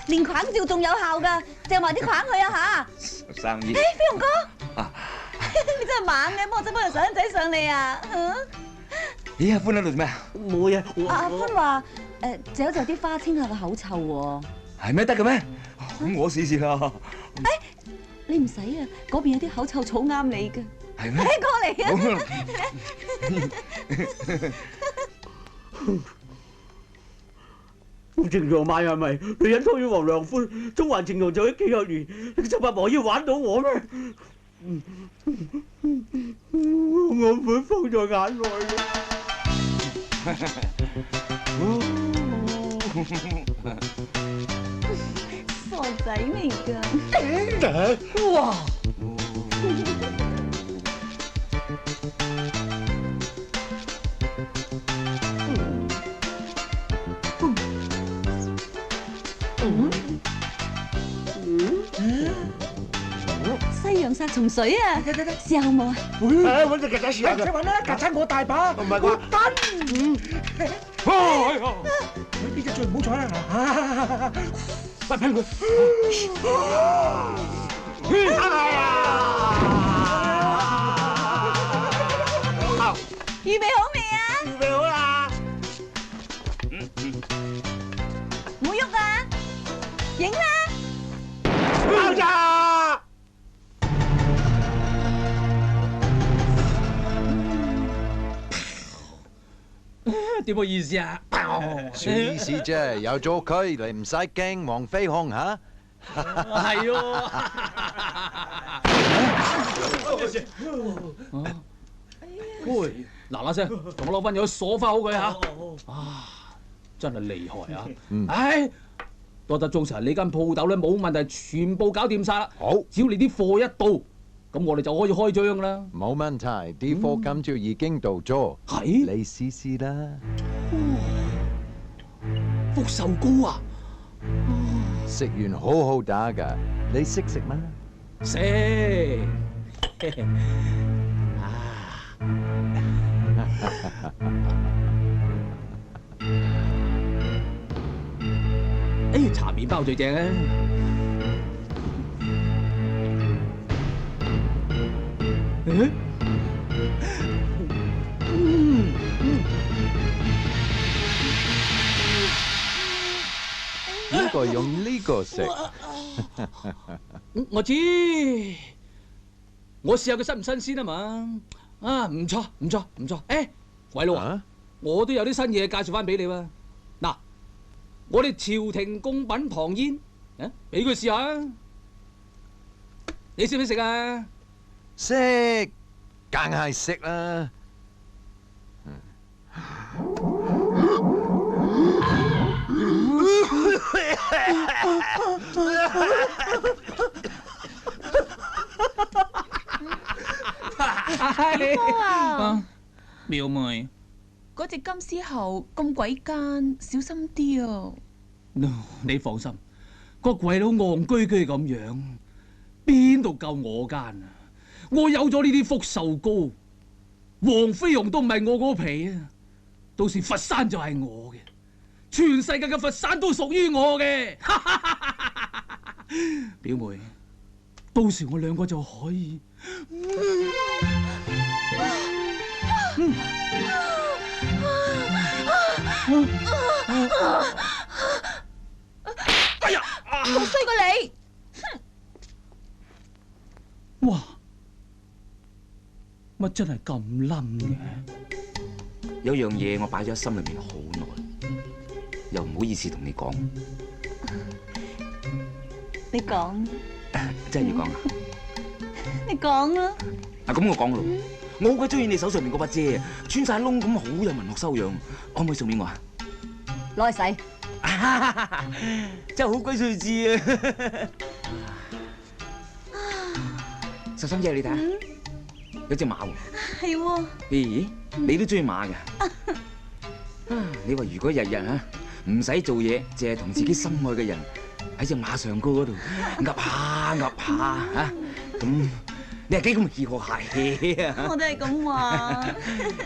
連框照仲有效㗎，嚼埋啲框去啊嚇！13姨，飛鴻哥，你真係猛嘅，幫我執翻條細蚊仔上嚟啊！咦，阿歡喺度做咩啊？冇嘢。阿歡話嚼啲花清下個口臭喎。係咩？得嘅咩？咁我試試啦。你唔使啊，嗰邊有啲口臭草啱你㗎。係咩？過嚟啊！情長買係咪？女人湯圓黃良歡，中環情長就喺幾廿年，你周伯伯要玩到我咩？我唔會放在眼內嘅。傻仔嚟㗎！哇！西洋殺蟲水啊！試下好冇啊？揾隻曱甴試下。揾啦，曱甴我大把。唔係啩？呢隻最唔好彩啦！快噴佢！預備好未啊？預備好啦！唔好喐啊！影啦！爆炸！點個意思啊？小意思啫，有咗佢，你唔使驚黃飛鴻嚇。係喎。喂，嗱嗱聲，同我攞翻咗鎖翻好佢嚇。啊，真係厲害啊！唉，多得做齊你間鋪頭咧冇問題，全部搞掂晒啦。好，只要你啲貨一到，咁我哋就可以開張啦。冇問題，啲貨今朝已經到咗。係，你試試啦。福壽糕啊！食完好好打㗎，你識食嗎？食。哎，茶麵包最正啊！應該用呢個食。我知，我試下佢新唔新鮮啊嘛。啊，唔錯唔錯唔錯。誒，鬼佬啊，我都有啲新嘢介紹翻俾你喎。嗱，我哋朝廷貢品糖煙，啊，俾佢試下啊。你識唔識食啊？識，梗係識啦。表哥啊，妙妹，嗰隻金絲猴咁鬼奸，小心啲啊！你放心，個鬼佬戇居居咁樣，邊度夠我奸啊？我有咗呢啲福壽膏，黃飛鴻都唔係我嗰皮啊！到時佛山就係我嘅，全世界嘅佛山都屬於我嘅。表妹，到時我兩個就可以。哎呀！仲衰過你！哇！乜真係咁冧嘅？有樣嘢我擺咗喺心裏面好耐，又唔好意思同你講。你講，真係要講啊！你講啦。嗱，咁我講咯，我好鬼中意你手上面嗰把遮，穿晒窿咁，好有文學修養，可唔可以送俾我啊？攞去洗。真係好鬼趣致啊！13姐，你睇下，有隻馬喎。係喎。咦？你都中意馬㗎？你話如果日日唔使做嘢，淨係同自己心愛嘅人喺隻馬上高嗰度噏下嚇，咁你係幾咁易學下氣啊？我都係咁話。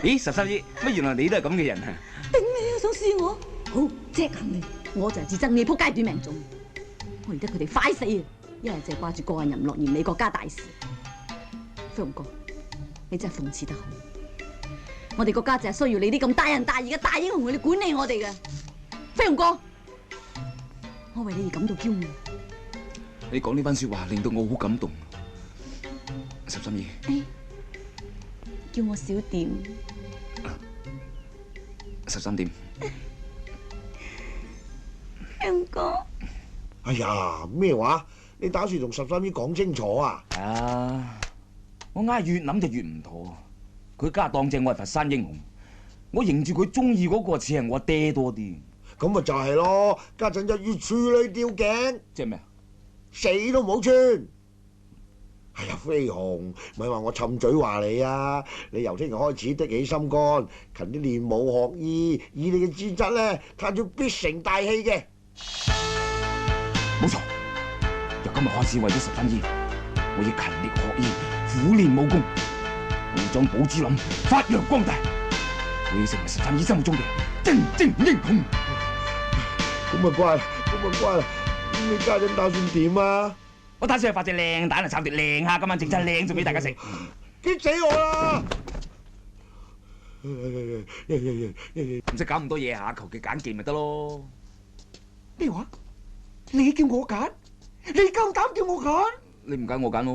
咦，13姐，乜原來你都係咁嘅人啊？頂你啊！想試我？好，即係你，我就係至憎你撲街短命種。我而家佢哋快死啊！一係淨係掛住個人淫樂，嫌你國家大事。飛鴻哥，你真係諷刺得好。我哋國家就係需要你啲咁大仁大義嘅大英雄去管理我哋嘅。飛鴻哥，我為你而感到驕傲。你講呢番説話令到我好感動。13姨，叫我小點。13點。飛鴻哥。哎呀，咩話？你打算同13姨講清楚啊？我硬係越諗就越唔妥。佢家當正我係佛山英雄，我認住佢中意嗰個似係我阿爹多啲。咁咪就係咯，家陣一於處女吊頸。即係咩啊？死都唔好穿。哎呀，飛鴻，咪話我氹嘴話你啊！你由聽日開始的起心肝，勤啲練武學醫，以你嘅資質咧，他朝必成大器嘅。冇錯，由今日開始為咗13姨，我要勤力學醫，苦練武功，我要將寶芝林發揚光大，我要成為13姨心目中嘅真正英雄。咁咪乖啦，咁你家陣打算點啊？我打算去發隻靚蛋嚟炒碟靚蝦，今晚整餐靚餸俾大家食。激死我啦！唔使搞咁多嘢嚇，求其揀件咪得咯。咩話？你叫我揀？你夠膽叫我揀？你唔揀我揀咯。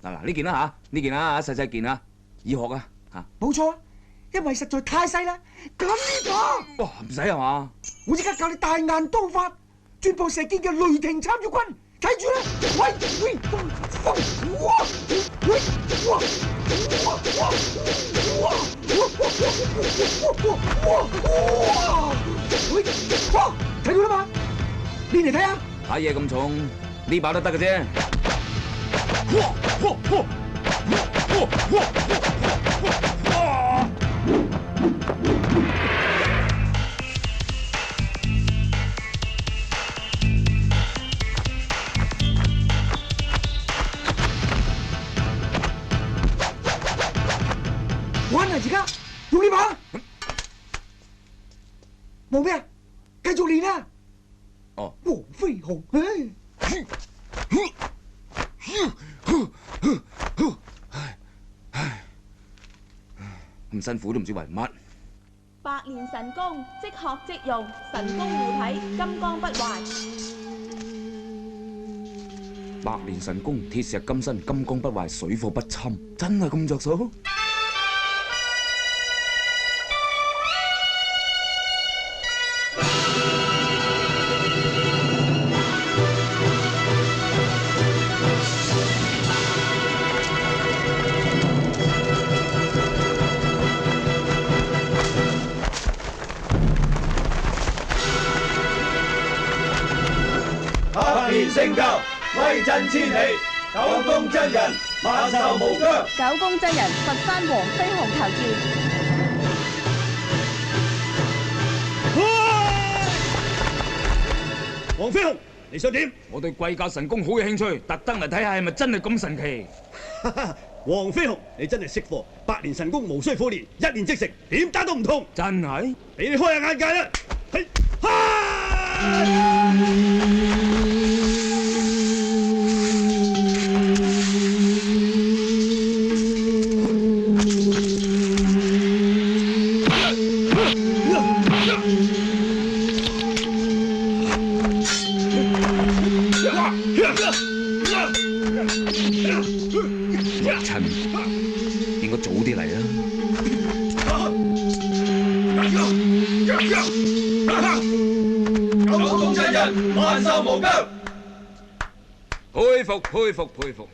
嗱，呢件啦嚇，呢件啦細細件啊，易學啊嚇。冇錯，因為實在太細啦。咁呢個？哇，唔使係嘛？我依家教你大雁刀法，專步射箭嘅雷霆參將軍，睇住啦！喂，哇！睇到啦嘛？練嚟睇下。打嘢咁重，呢把都得嘅啫。玩啊！而家用呢把，冇咩啊？繼續練啊！哦，黃飛鴻，咁辛苦都唔知為乜。百年神功，即學即用，神功護體，金剛不壞。百年神功，鐵石金身，金剛不壞，水火不侵，真係咁着數？百年成就，威震千里，九宮真人萬壽無疆。九宮真人，佛山黃飛鴻求見。黃飛鴻，你想點？我對貴教神功好有興趣，特登嚟睇下係咪真係咁神奇。黃飛鴻，你真係識貨，百年神功無需苦練，一練即成，點打都唔痛。真係？俾你開下眼界啦！係，趁應該早啲嚟啊！九宮真人萬壽無疆，佩服佩服佩服！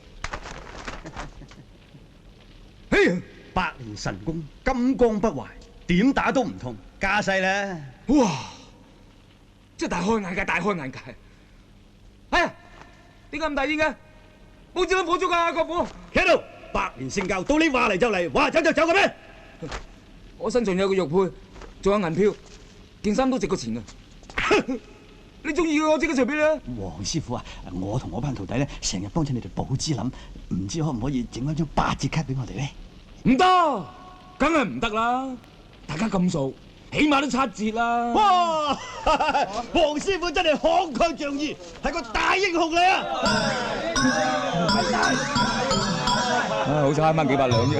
嘿，百年神功，金剛不壞，點打都唔痛，架勢咧！哇！真係大開眼界，大開眼界！哎呀，點解咁大煙嘅？冇紙巾火燭啊，國父！企喺度，百年聖教，到你話嚟就嚟，話走就走嘅咩？我身上有個玉佩，仲有銀票，件衫都值個錢㗎。你中意嘅我即刻隨俾你啊！黃師傅啊，我同我班徒弟咧，成日幫襯你哋寶芝林，唔知可唔可以整翻張8折卡俾我哋咧？唔得，梗係唔得啦！大家咁熟，起碼都7折啦！哇！黃師傅真係慷慨仗義，係個大英雄嚟啊！好彩慳翻幾百兩啫。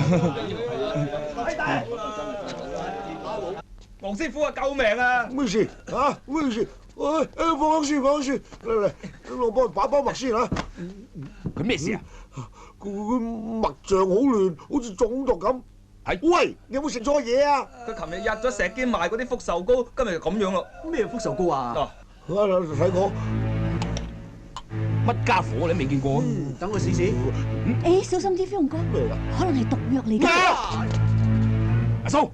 黃師傅啊，救命啊！咩事啊？咩事？喂，放書，嚟，我幫佢把脈先嚇。佢咩事啊？佢脈象好亂，好似中毒咁。係。喂，你有冇食錯嘢啊？佢琴日入咗石堅賣嗰啲福壽膏，今日就咁樣咯。咩福壽膏啊？睇我。乜家伙你未見過？等我試試。誒，小心啲，飛鴻哥，可能係毒藥嚟㗎。阿蘇，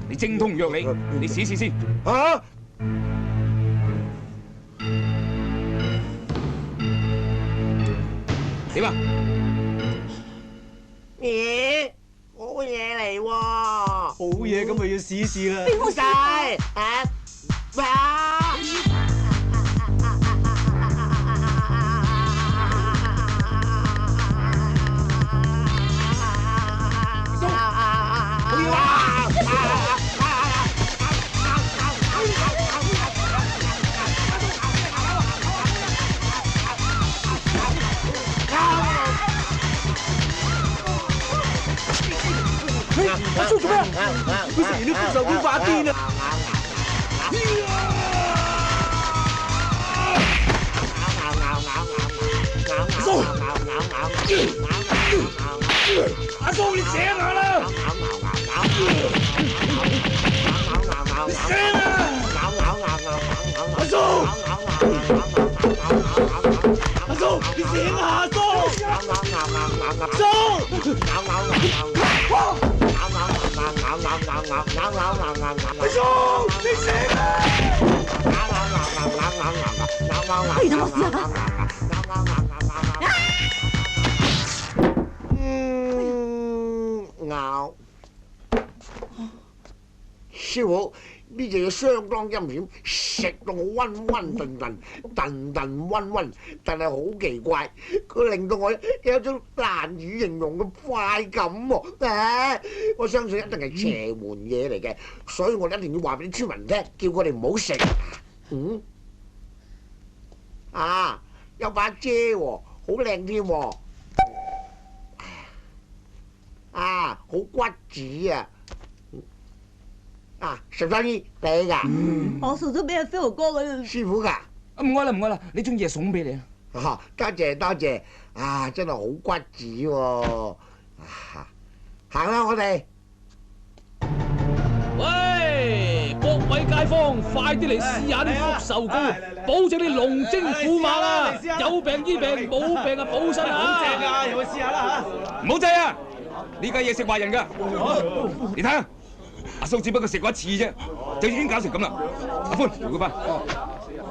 你精通藥理，你試試先。嚇！點啊？咦，好嘢嚟喎！好嘢，咁咪要試試啦。邊個晒？阿叔做咩啊？佢食完啲福壽膏發癲啊！阿蘇，你醒下啦！你醒啊！阿蘇，阿蘇，你醒下，阿蘇！蘇！阿蘇，你醒啊！你等我試下。咬。師傅，呢隻嘢相當陰險，食到我暈暈頓頓、頓頓暈暈，但係好奇怪，佢令到我有一種難以形容嘅快感喎。我相信一定係邪門嘢嚟嘅，所以我一定要話俾啲村民聽，叫佢哋唔好食。有把遮喎，好靚添喎。好骨子啊！十三姨，你㗎？我送咗俾阿飛鴻哥嗰度。師傅㗎？唔該啦，唔該啦，你中意就送俾你啊！多謝多謝，真係好骨子喎！行啦，我哋。喂，各位街坊，快啲嚟試下啲福壽膏，保證你龍精虎猛啊！有病醫病，冇病啊補身啊！好正啊，又去試下啦嚇！唔好制啊！呢家嘢食壞人㗎，你睇下，阿蘇只不過食過一次啫，就已經搞成咁啦。阿歡，回佢翻。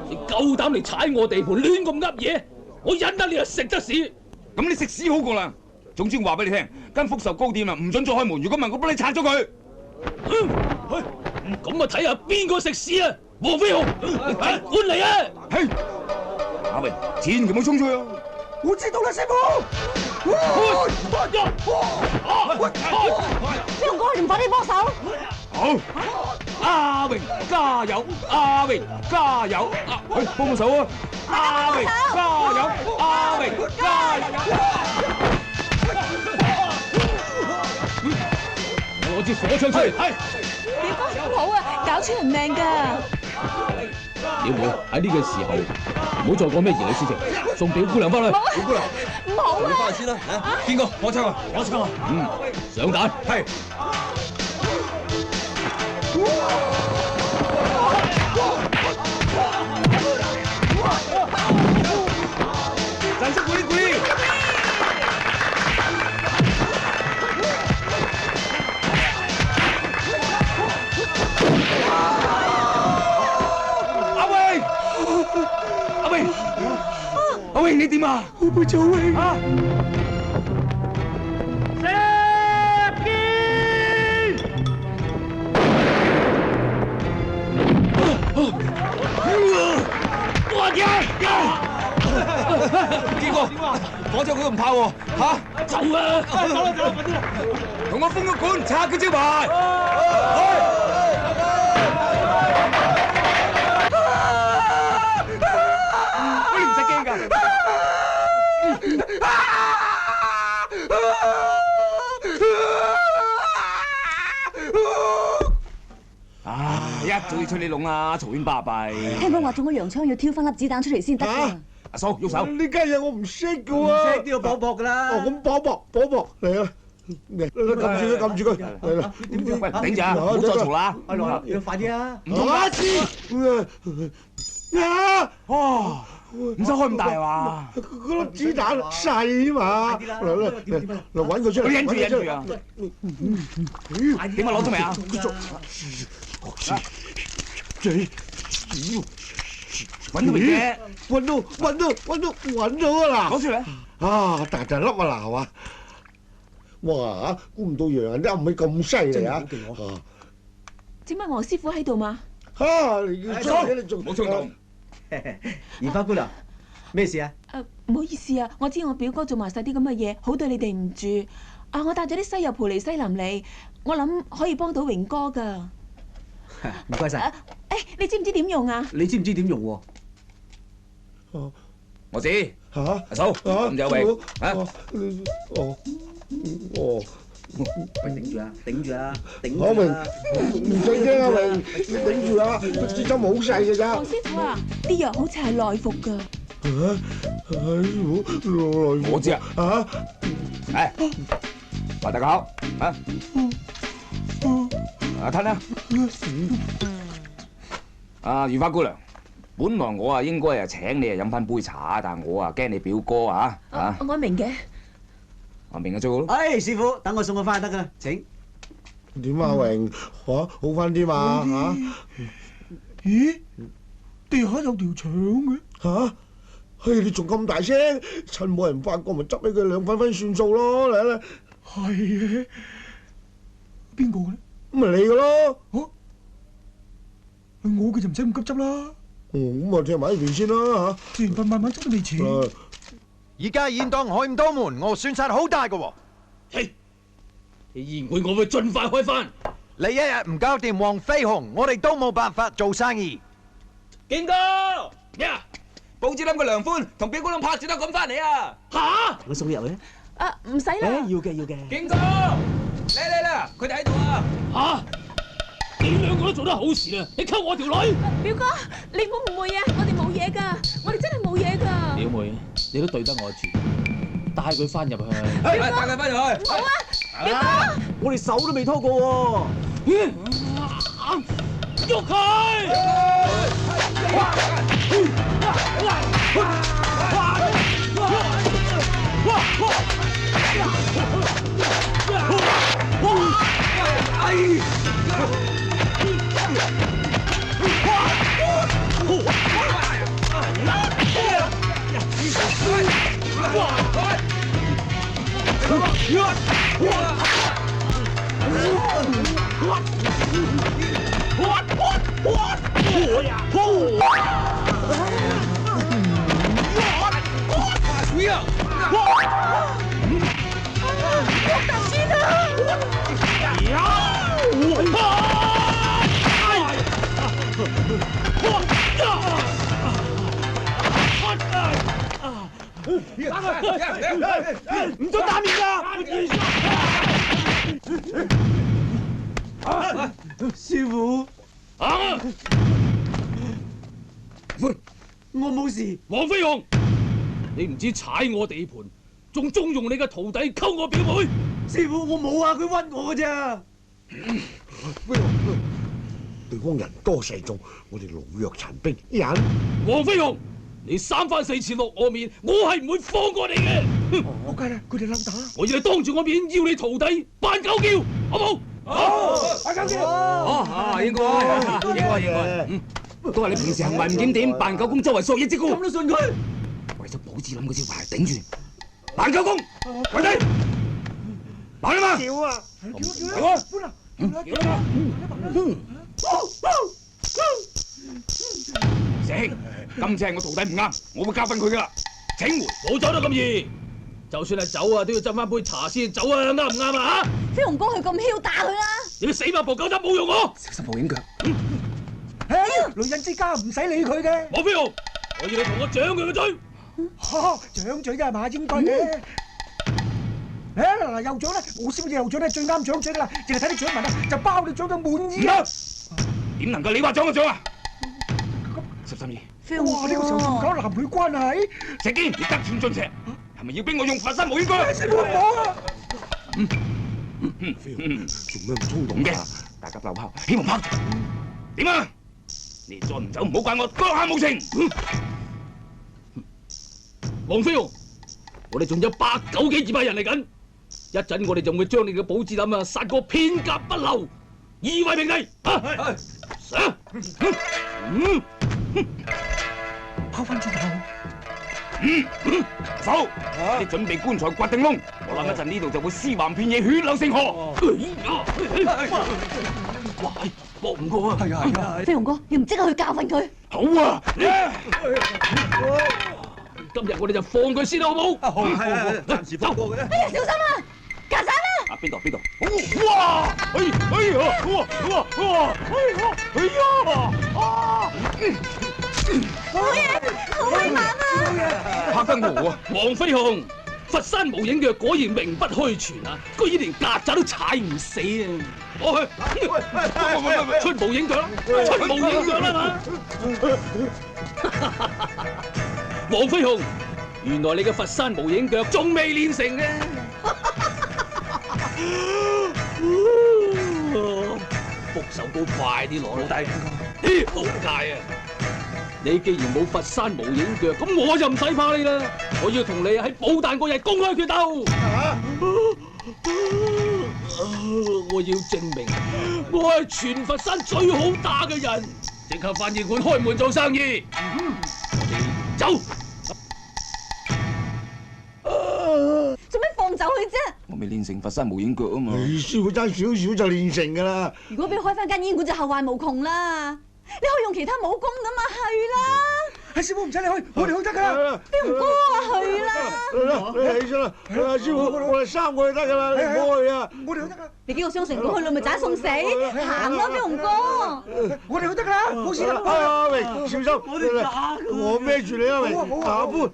你夠膽嚟踩我地盤，亂咁噏嘢，我忍得你就食得屎。咁你食屎好過啦。總之我話俾你聽，間福壽糕店啊，唔准再開門。如果唔係，我幫你拆咗佢。咁啊，睇下邊個食屎啊！黃飛鴻，換嚟啊！係，阿榮，千祈唔好衝出去啊！我知道啦，師傅。飛鴻哥，你唔快啲幫手？好，阿榮加油，阿榮加油，幫幫手啊！阿榮加油，阿榮加油！攞支火槍出嚟，係。表哥好啊，搞出人命㗎！表妹喺呢個時候唔好再講咩兒女私情，送表姑娘翻去。表姑娘，唔好啊！你翻去先啦。邊個攞槍啊？攞槍啊！上彈。係。掌聲鼓勵鼓勵！阿榮，你點啊？我冇做榮啊！石堅，我堅哥，火槍佢都唔怕喎，嚇！走啊！走啦，快啲啦！同我封個館，拆佢招牌！你唔使驚㗎！一早要出你籠啊，嘈冤巴閉！聽講話中咗洋槍要挑翻粒子彈出嚟先得㗎。阿嫂，喐手！呢家嘢我唔識㗎喎，唔識都要搏搏㗎啦。哦，咁搏嚟啊！嚟，撳住佢，嚟啦！點喂，頂住啊！唔好再嘈啦！係咯，要快啲啊！唔通打字？哦，唔使開咁大話！嗰粒子彈細嘛！嚟揾佢出嚟！忍住啊！點啊？攞咗未啊？揾到未啫？揾到啊嗱！講出嚟啊！大粒啊嗱，係嘛？哇！估唔到洋人啲暗器咁犀利啊！點解黃師傅喺度嘛？嚇！你仲冇衝動。兒花姑娘，咩事啊？唔好意思啊，我知我表哥做埋晒啲咁嘅嘢，好對你哋唔住。我帶咗啲西柚蒲梨西林嚟，我諗可以幫到榮哥㗎。唔該晒。你知唔知點用啊？你知唔知點用喎？我知。嚇！阿嫂，咁有榮啊！喂，頂住啊！頂住啊！頂阿榮，住啊！唔使驚啊榮，你頂住啊！支針好細嘅咋。黃師傅啊，啲藥好似係內服㗎。我知啊。話大家好啊！吞啦！如花姑娘，本來我應該請你飲翻杯茶，但係我驚你表哥啊！我明嘅。我明嘅最好咯。師傅，等我送佢翻去得㗎啦，請。點啊榮？好翻啲嘛嚇？咦？地下有條腸嘅嚇？你仲咁大聲，趁冇人發覺咪執起佢兩分算數咯！嚟！係嘅。邊個咧？咁咪你嘅咯。我嘅就唔使咁急執啦。咁啊，聽埋呢邊先啦嚇。自然份慢慢執都未遲。而家現當海咁多門，我損失好大㗎喎。嘿，宴會我會盡快開翻。你一日唔搞掂黃飛鴻，我哋都冇辦法做生意。堅哥，咩啊？報紙冧個梁寬同表姑娘拍住得咁翻嚟啊！嚇！我送你入去。唔使啦。要嘅。堅哥，嚟啦！佢哋喺度啊！嚇！你兩個都做得好事啦！你溝我條女。表哥，你唔好誤會啊！我哋冇嘢㗎，我哋真係冇嘢㗎。表妹，你都對得我住，帶佢翻入去。帶佢翻入去。好啊，表哥。我哋手都未拖過喎。喐佢！唔准打面㗎！師傅，歡，我冇事。黃飛鴻，你唔知踩我地盤，仲縱容你嘅徒弟溝我表妹。師傅，我冇啊，佢屈我㗎咋。對方人多勢眾，我哋老弱殘兵，忍。黃飛鴻，你三番四次落我面，我係唔會放過你嘅。我梗係佢哋掕打。我要你當住我面要你徒弟扮狗叫，好冇？好，扮狗叫。應該。都係你平時行為唔檢點，扮狗公周圍索嘢之故。咁都信佢？為咗寶芝林嗰招牌頂住，扮狗公，跪低，扮啊嘛！叫啊！石兄，今次係我徒弟唔啱，我會教訓佢噶啦。請回。冇走得咁易，就算係走啊，都要斟翻杯茶先走啊，啱唔啱啊？嚇！飛鴻哥佢咁囂，打佢啦！你個死八婆狗仔冇用我！小心無影腳。女人之家唔使理佢嘅。黃飛鴻，我要你同我掌佢個嘴。掌嘴啫係嘛，應該嘅。嗱，右掌咧，我師傅隻右掌咧最啱掌嘴噶啦，淨係睇你掌紋啦，就包你掌到滿意啊！點能夠你話掌就掌啊？13姨，哇！呢個時候仲搞男女關係？石堅，你得寸進尺，係咪要逼我用佛山無影腳啊？師傅講啊！做咩咁衝動嘅？大家鬥炮，希望拋場。點啊？你再唔走，唔好怪我腳下無情。黃飛鴻，我哋仲有190幾200人嚟緊，一陣我哋就會將你嘅寶芝林殺個片甲不留，夷為平地。上！拋翻轉頭。手，你準備棺材掘定窿，我諗一陣呢度就會屍橫遍野，血流成河。哇！搏唔過啊！係啊！飛鴻哥，要唔即刻去教訓佢？好啊！今日我哋就放佢先啦，好冇？好，暫時放過佢啦。哎呀，小心啊！曱甴啦！啊，邊度？哇！好嘢，好威猛啊！嚇得我啊！黃飛鴻，佛山無影腳果然名不虛傳啊！居然連曱甴都踩唔死啊！我去出無影腳啦，出無影腳啦嘛！黃飛鴻，原來你嘅佛山無影腳仲未練成嘅。福壽膏快啲攞啦！大咦，好界啊！你既然冇佛山無影腳，咁我就唔使怕你啦！我要同你喺寶誕嗰日公開決鬥。我要證明我係全佛山最好打嘅人，即刻翻宴館開門做生意。我哋走。做咩放走佢啫？我未練成佛山無影腳啊嘛！你師傅爭少少就練成㗎啦。如果俾開翻間醫館就後患無窮啦。你可以用其他武功噶嘛，去啦！師傅唔使你去，我哋去得㗎啦。飛鴻哥啊，去啦！你起身啦，師傅，我哋3個就得㗎啦，你唔好去啊！我哋去得㗎。你幾個雙城館去，你咪盞送死，行啦，飛鴻哥！我哋去得㗎啦，冇事啦。阿明，小心！我孭住你啊，明！打官，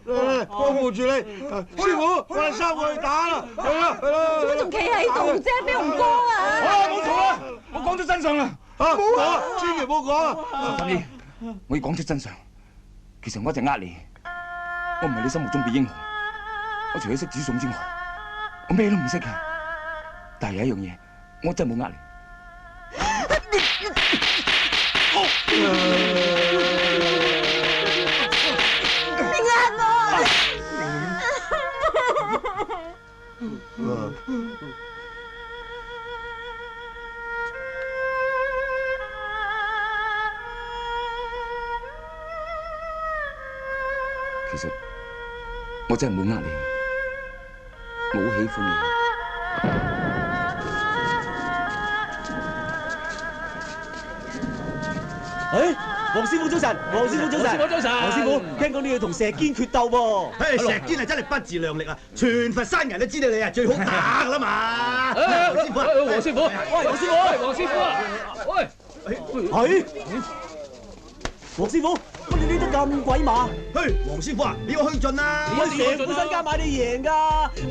幫扶住你。師傅，我哋3個去打啦，去啦！做乜仲企喺度啫，飛鴻哥啊！冇錯啊，我講咗真相啦。冇啊！千祈唔好講啊！13姨，我要講出真相。其實我一直呃你，我唔係你心目中嘅英雄。我除咗識煮餸之外，我咩都唔識㗎。但係有一樣嘢，我真係冇呃你。你呃我！其實我真係冇呃你，我好喜歡你。黃師傅早晨，黃師傅早晨，黃師傅，聽講你要同石堅決鬥喎。石堅係真係不自量力啊！全佛山人都知道你係最好打㗎啦嘛。黃師傅，黃師傅，喂，黃師傅，黃師傅啊，喂，黃師傅，乜你呢得咁鬼馬？嘿，黃師傅啊，你要去盡啦！我哋成副身家買你贏㗎，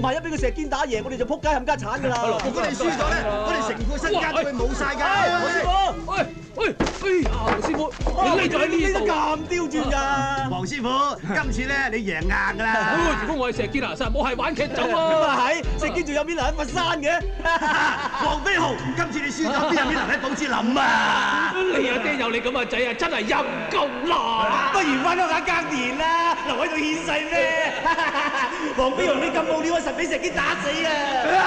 萬一俾個石堅打贏，我哋就撲街冚家產㗎啦。如果你輸咗咧，我哋成副身家都會冇晒㗎。黃師傅，黃師傅，你匿咗喺呢度咁刁鑽㗎！黃師傅，今次咧你贏硬㗎啦！如果我係石堅啊，實冇係玩劇走咁啊！啊係，石堅仲有邊度喺佛山嘅？黃飛鴻，今次你輸咗，邊有邊度喺寶芝林啊？你阿爹有你咁嘅仔啊，真係陰公啦！不如翻鄉下耕田啦，留喺度獻世咩？黃飛鴻你咁無料啊，實俾石堅打死啊！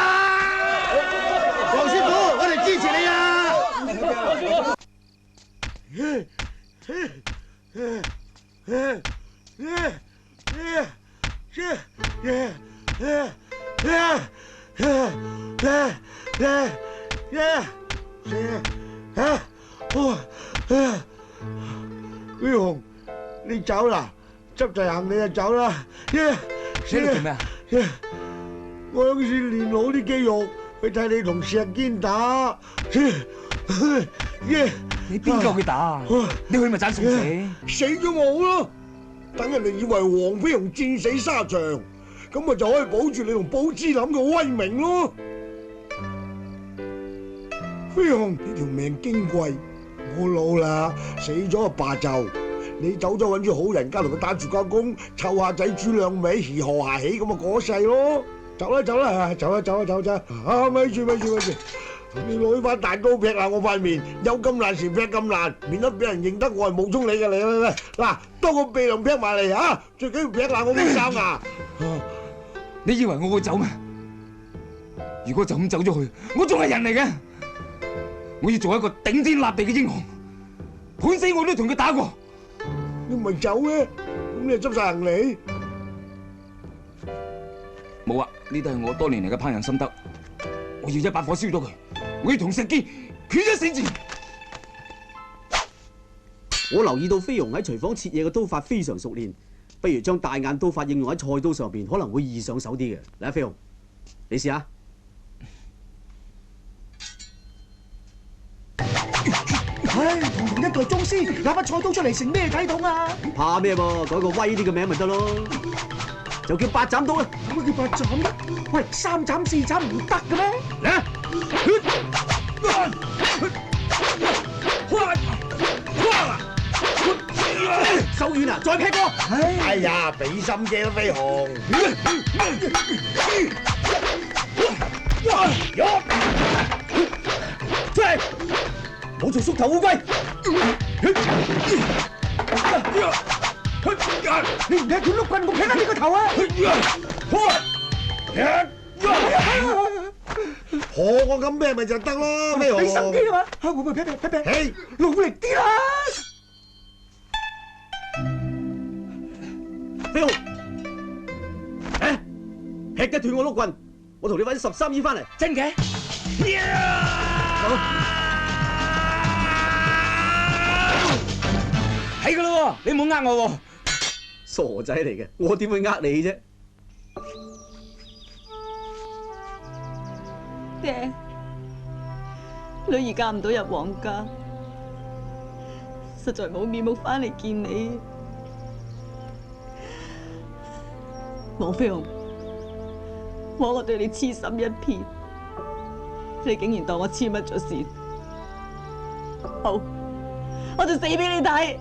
黃師傅，我哋支持你啊！飛鴻，你走啦，執齊行李就走啦。你做咩啊？我想先練好啲肌肉，去睇你同石堅打。你邊個去打啊？你去咪斬送死？死咗我咯！等人哋以為黃飛鴻戰死沙場，咁咪就可以保住你同寶芝林嘅威名咯。飛鴻，你條命矜貴，我老啦，死咗就罷就。你走咗揾住好人家同佢打住個工，湊下仔煮兩味，兒何下起咁咪過世咯。走啦走啦，走啦走啦走啦！啊，咪住！你攞翻蛋糕劈下我塊面，有咁爛時劈咁爛，免得俾人認得我係冒充你嘅嚟。嗱，當個鼻梁劈埋嚟嚇，最緊要劈爛我啲哨牙。你以為我會走咩？如果就咁走咗去，我仲係人嚟嘅。我要做一個頂天立地嘅英雄，判死我都同佢打過。你唔係走咩？咁你執晒行李？冇啊！呢都係我多年嚟嘅烹飪心得。我要一把火燒咗佢，我要同石堅決一死戰。我留意到飛鴻喺廚房切嘢嘅刀法非常熟練，不如將大雁刀法應用喺菜刀上邊，可能會易上手啲嘅。嚟啊，飛鴻，你試下。唉，堂一代宗師，攞把菜刀出嚟成咩體統啊？唔怕咩噃，改個威啲嘅名咪得咯，就叫八斬刀啦。乜叫八斬啊？喂，三斬四斬唔得嘅咩？嚟啊！手軟啊，再劈過！哎呀，俾心機啦，飛鴻。出嚟！冇做縮頭烏龜。你唔劈斷碌棍，我劈甩你個頭啊！學我咁咩咪就得咯，飛鴻。俾心機啊嘛！嚇，我咪劈，嘿，努力啲啦！飛鴻，劈得斷我碌棍，我同你揾13姨翻嚟。真嘅？係噶咯，你唔好呃我喎。傻仔嚟嘅，我點會呃你啫？爹，女兒嫁唔到入皇家，實在冇面目翻嚟見你。黃飛鴻，我對你痴心一片，你竟然當我黐乜咗線？好，我就死俾你睇！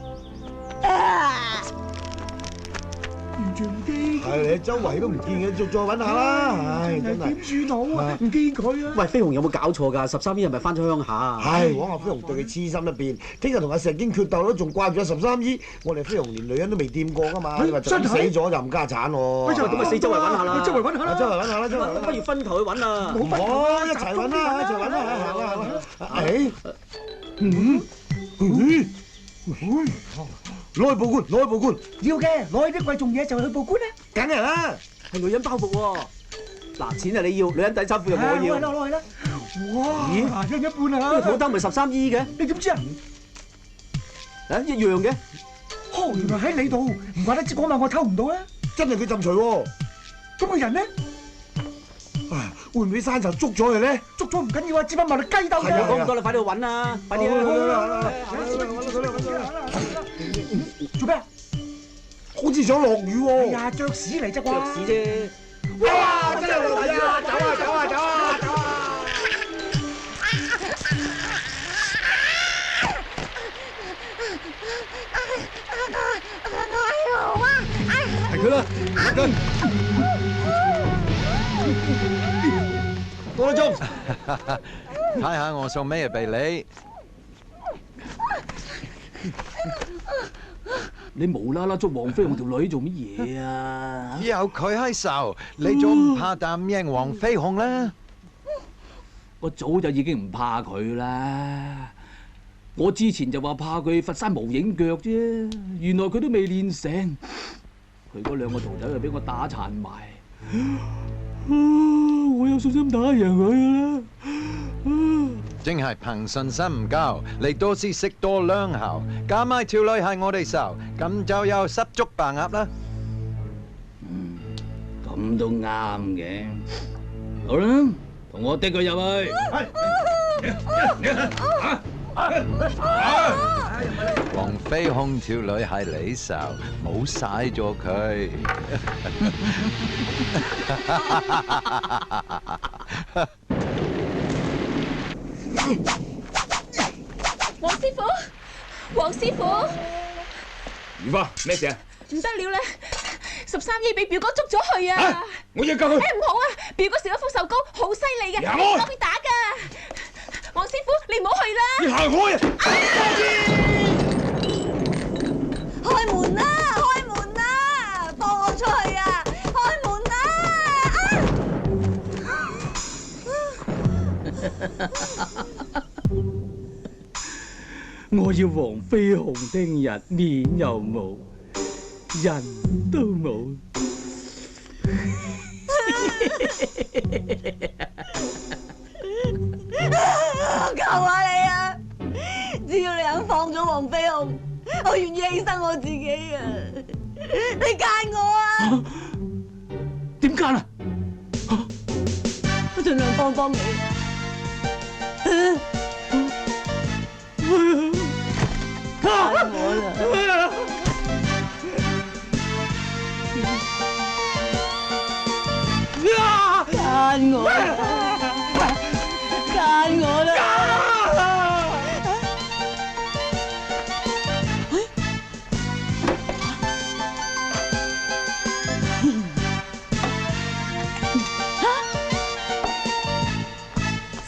係你周圍都唔見嘅，再揾下啦。唉，真係點算好啊？唔見佢啊！喂，飛鴻有冇搞錯㗎？13姨係咪翻咗鄉下啊？唉，枉阿飛鴻對佢痴心一片，聽日同阿石堅決鬥都仲掛住阿13姨。我哋飛鴻連女人都未掂過㗎嘛，你話就咁死咗就唔家產喎。咁咪四周圍揾下啦。周圍揾下啦，周圍揾下啦，周圍揾。不如分頭去揾啊！唔好，一齊揾啦，一齊揾啦，行啦，行啦。誒，攞去報官，攞去報官。要嘅，攞起啲貴重嘢就去報官啦。梗係啦，係女人包袱喎。嗱，錢啊你要，女人底衫褲又我要。攞去啦！哇，咦，一人一半啊！呢個肚兜咪13姨嘅？你點知啊？一樣嘅。哦，原來喺你度，唔怪得知嗰晚我偷唔到啊！真係佢浸除喎。咁個人呢？會唔會山賊捉咗佢咧？捉咗唔緊要啊，接翻埋嚟雞竇係啊，講唔多啦，快啲去揾啦，快啲啦！做咩啊？好似想落雨喎。哎呀，雀屎嚟啫啩！雀屎啫！哇！真係落雨啊！走啊！走啊！走啊！走啊！佢啦，得個鐘。睇下我送咩俾你。你無啦啦捉黃飛鴻條女做乜嘢啊？有佢喺手，你仲唔怕膽贏黃飛鴻啦？我早就已經唔怕佢啦。我之前就話怕佢佛山無影腳啫，原來佢都未練成。佢嗰兩個徒弟就俾我打殘埋。我有信心打贏佢啦。淨係憑信心唔夠，你多次食多兩口，加埋條女喺我哋手，咁就有十足把握啦。咁都啱嘅。好啦，同我掟佢入去。黃飛鴻條女喺你手，冇嘥咗佢。黃師傅，黃師傅，如花咩事啊？唔得了啦！13姨俾表哥捉咗去啊！我要救佢。唔好啊！表哥食咗福壽膏，好犀利嘅，我去打㗎。黃師傅，你唔好去啦！你行開啊！開門啦！開門啦！放我出去啊！開門啦！我要黃飛鴻聽日面又冇，人都冇。求下你啊！只要你肯放咗黃飛鴻，我願意犧牲我自己啊！你奸我啊！點奸啊？我盡量幫幫你。奸我啦！奸我啦！奸我啦！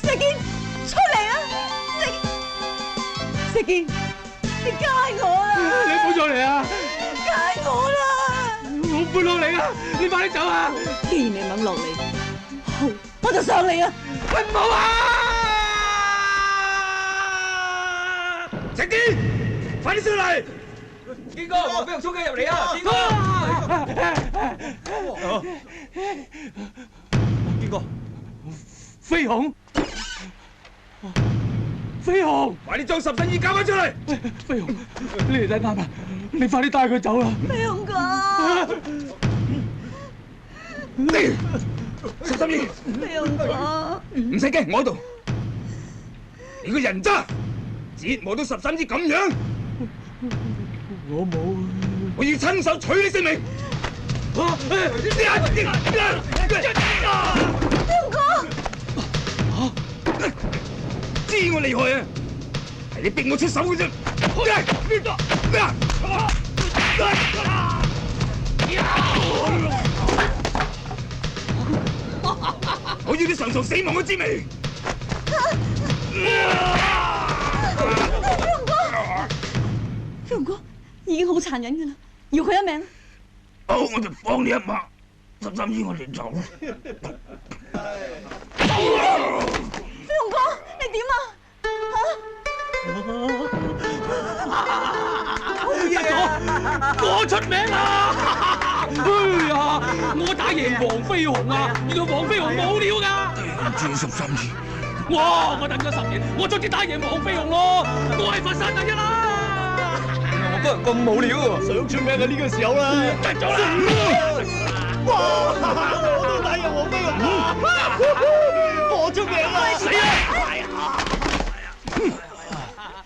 石堅，出嚟啊！石堅，你奸我啦！你唔好再嚟啊！奸我啦！我唔會落嚟啊！你快啲走啊！既然你肯落嚟，好，我就上嚟啊！喂，唔好啊！石堅，快啲上嚟！堅哥，黃飛鴻衝緊入嚟啊！堅哥，堅哥，飛鴻，飛鴻，快啲將13姨交翻出嚟！飛鴻，你嚟得啱啦！你快啲帶佢走啦！飛鴻哥！13姨，飛鴻哥，唔使驚，我喺度。你個人渣，折磨到13姨咁樣，我冇，我要親手取你性命！飛鴻哥，知我厲害啊！係你逼我出手嘅啫！我要你嘗嘗死亡嘅滋味！飛鴻哥已經好殘忍㗎啦，要佢一命。好，我就放你一馬。13姨，我哋走。飛鴻哥，你點啊？得咗，我出名啦！哎呀，我打贏黃飛鴻啊！原來黃飛鴻冇料㗎。對唔住13姨。哇！我等咗10年，我終於打贏黃飛鴻咯！我係佛山第一啦！我個人咁冇料喎，想出名嘅呢個時候啦，得咗啦！哇！我都打贏黃飛鴻啦！我出名啦！死啦！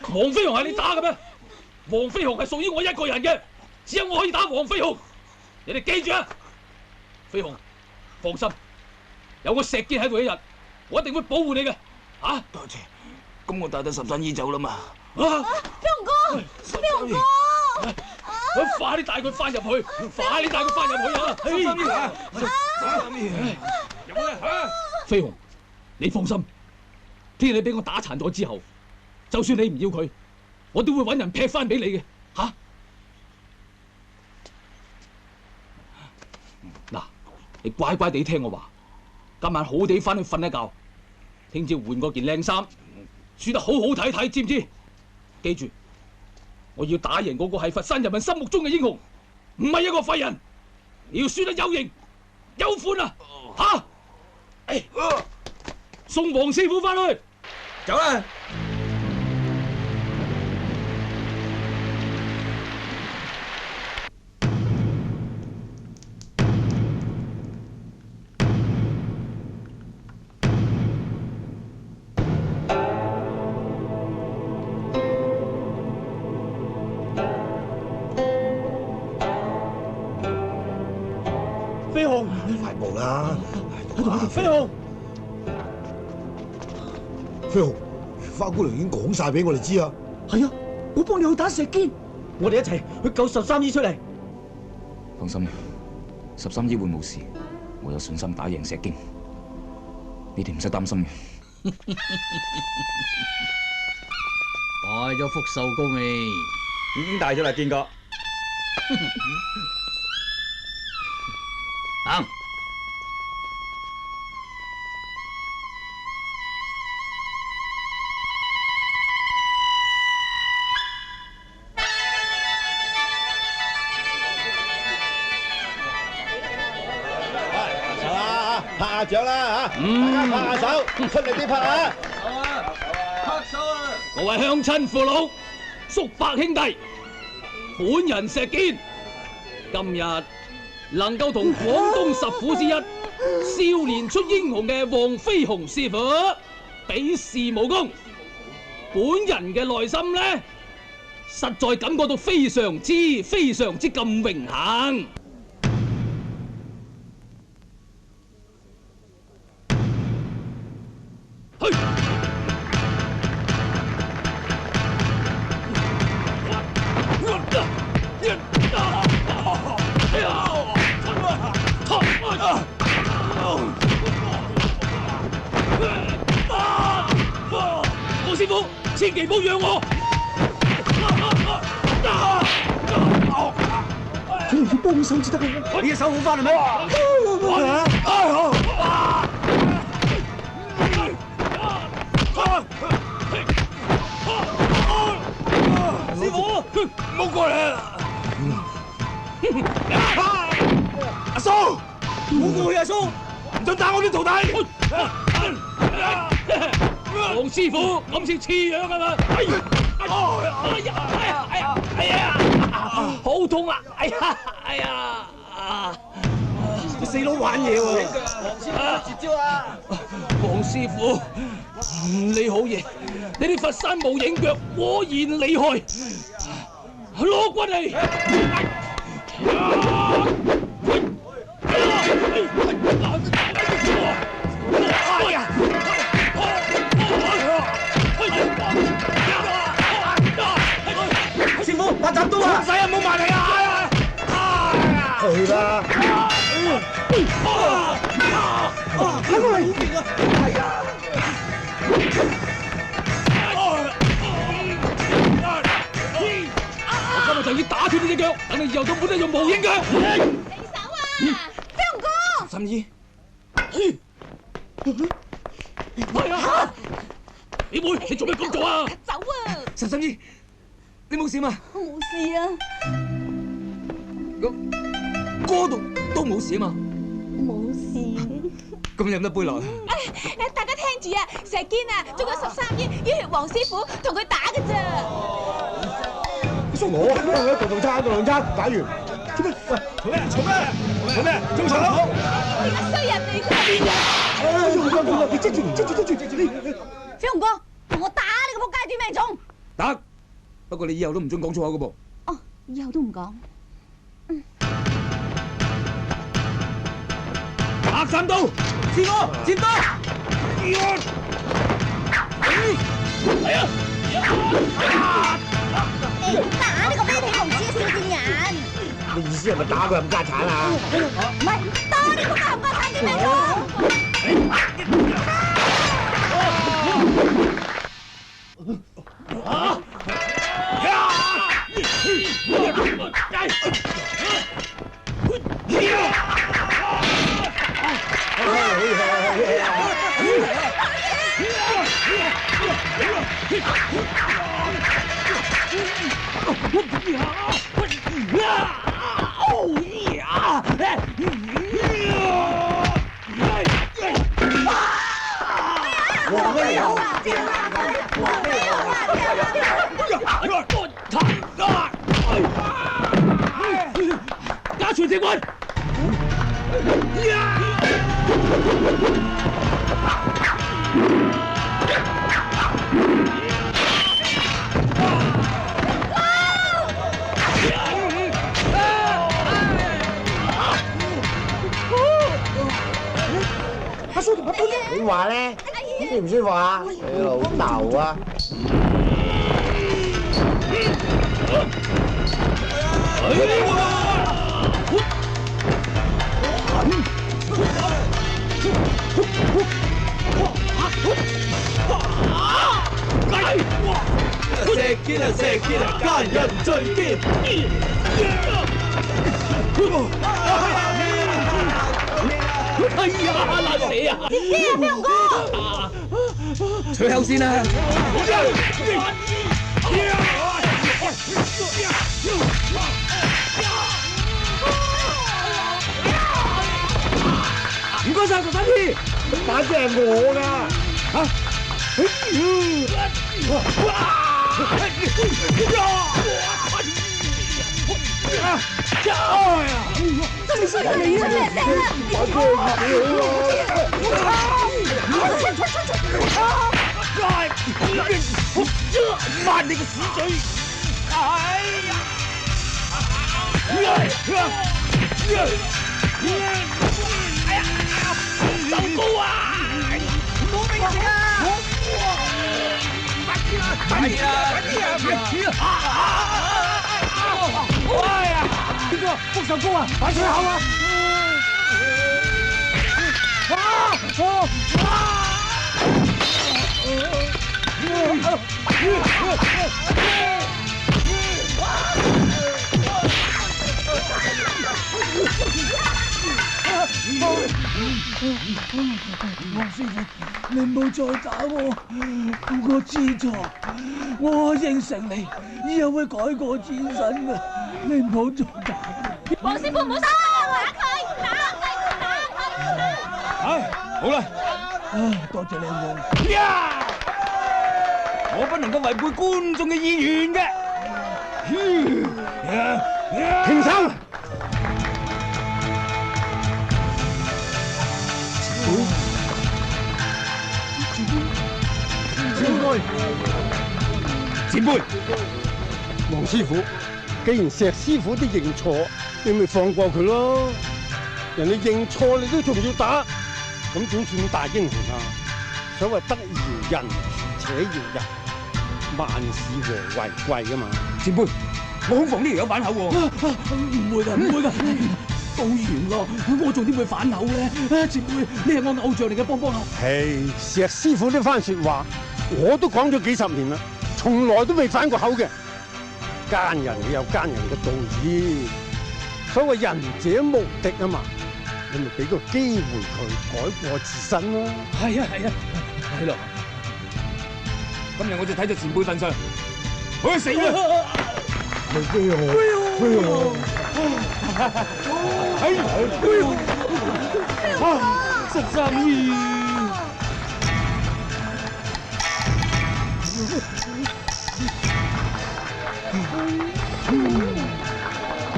黃飛鴻係你打嘅咩？黃飛鴻係屬於我一個人嘅，只有我可以打黃飛鴻。你哋記住啊！飛鴻，放心，有個石堅喺度一日，我一定會保護你嘅。啊！多謝。咁我帶得13姨走啦嘛。飛鴻哥，飛鴻哥，快啲帶佢翻入去，快啲帶佢翻入去啊！入去啊！飛鴻，你放心，聽日你俾我打殘咗之後，就算你唔要佢，我都會揾人劈翻俾你嘅，吓！嗱，你乖乖地聽我話，今晚好地翻去瞓一覺，聽朝換過件靚衫，輸得好好睇睇，知唔知？記住，我要打贏嗰個係佛山人民心目中嘅英雄，唔係一個廢人。你要輸得有型有款啊！吓！送黃師傅翻去，走啦！飛鴻，快步啦！飛鴻，飛鴻，花姑娘已經講晒俾我哋知啊！係啊，我幫你去打石堅，我哋一齊去救13姨出嚟。放心，13姨會冇事，我有信心打贏石堅，你哋唔使擔心嘅。帶咗福壽膏未？已經帶咗啦，堅哥。行。拍下掌啦嚇，大家拍下手，出力啲拍下。拍手啊！各位鄉親父老、叔伯兄弟，本人石堅，今日能夠同廣東十虎之一少年出英雄嘅黃飛鴻師傅比試武功，本人嘅內心呢，實在感覺到非常之咁榮幸。黃師傅，千祈唔好讓我！你要幫手至得嘅，你嘅手好翻係咪？師傅，唔好過嚟啊！阿蘇，唔好過去，阿蘇，唔准打我啲徒弟！黃師傅今次似樣啊嘛！好痛啊！你死佬玩嘢喎！絕招啊！黃師傅，你好嘢！你啲佛山無影腳果然厲害，攞骨嚟！師傅，八斬刀啊！唔使啊，唔好埋嚟啊！去啦！係咪？係啊！我今日就要打斷你隻腳，等你以後都冇得用無影腳。離手啊！飛鴻哥！甚至係啊！你妹，你做咩咁做啊？走啊！甚至，你冇事嘛？我冇事啊。嗰度都冇事啊嘛？冇事。咁飲得杯落。大家聽住啊，石堅啊，捉咗13姨，要挾黃師傅同佢打㗎咋。我動動餐，打完。做咩？喂，做咩？中場！你個衰人嚟㗎！你遮住你！飛鴻哥，同我打你個仆街啲咩種？得，不過你以後都唔准講粗口㗎噃。哦，以後都唔講。白山刀，師傅，接刀！係啊！打呢個卑鄙無恥嘅小賤人！你意思係咪打佢冚家產啊？唔係，打呢個冚家產點樣做？家傳正棍。阿叔同阿寶你話咧，舒唔舒服啊？你老豆啊！石堅啊，石堅啊，奸人最堅。哎呀，爛死啊！飛鴻哥，取口先啦。唔該晒，十三姨，把隻係我㗎。真係衰你啊！抹你個屎嘴！哎呀！手高啊！唔好俾佢食啊！快啲哎呀！邊個福壽高啊？快出口啊！黃師傅，你唔好再打我，我知錯，我應承你，以後會改過自新嘅，你唔好再打。黃師傅唔好打佢，唉，好啦，多謝你黃。我不能夠違背觀眾嘅意願嘅。停手！前輩，黃師傅，既然石師傅都認錯，你咪放過佢咯。人哋認錯你都仲要打，咁點算大英雄啊？所謂得饒人處且饒人，萬事和為貴啊嘛。前輩，我恐防呢條友反口喎。唔會㗎，唔會㗎。到完咯，我仲點會反口咧？前輩，你係我偶像嚟嘅，幫下。係石師傅呢番説話，我都講咗幾十年啦，從來都未反過口嘅。奸人有奸人嘅道義，所謂仁者無敵啊嘛，你咪俾個機會佢改過自新咯。係啊，係咯。今日我就睇在前輩份上，我去死啦！13姨，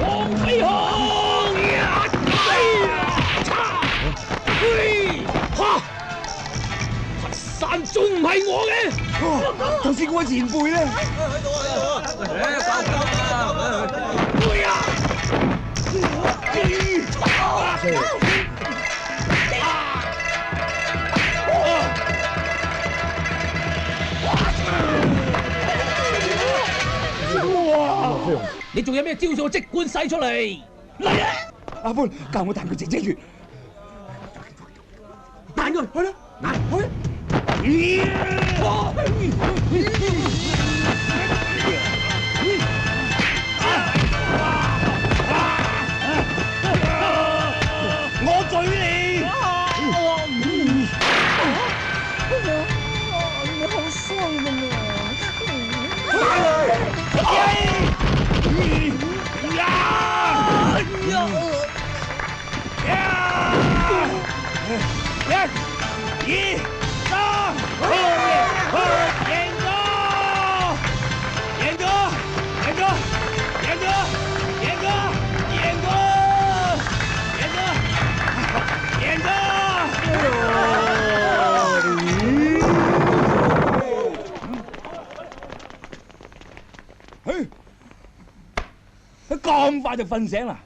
黃飛鴻呀！佛山仲唔係我嘅？頭先嗰位前輩咧，你仲有咩招數，即管使出嚟！嚟啊！阿歡教我彈佢姐姐穴，彈佢，去啦，彈去。我嘴你！你好衰㗎嘛！咁快就瞓醒啦！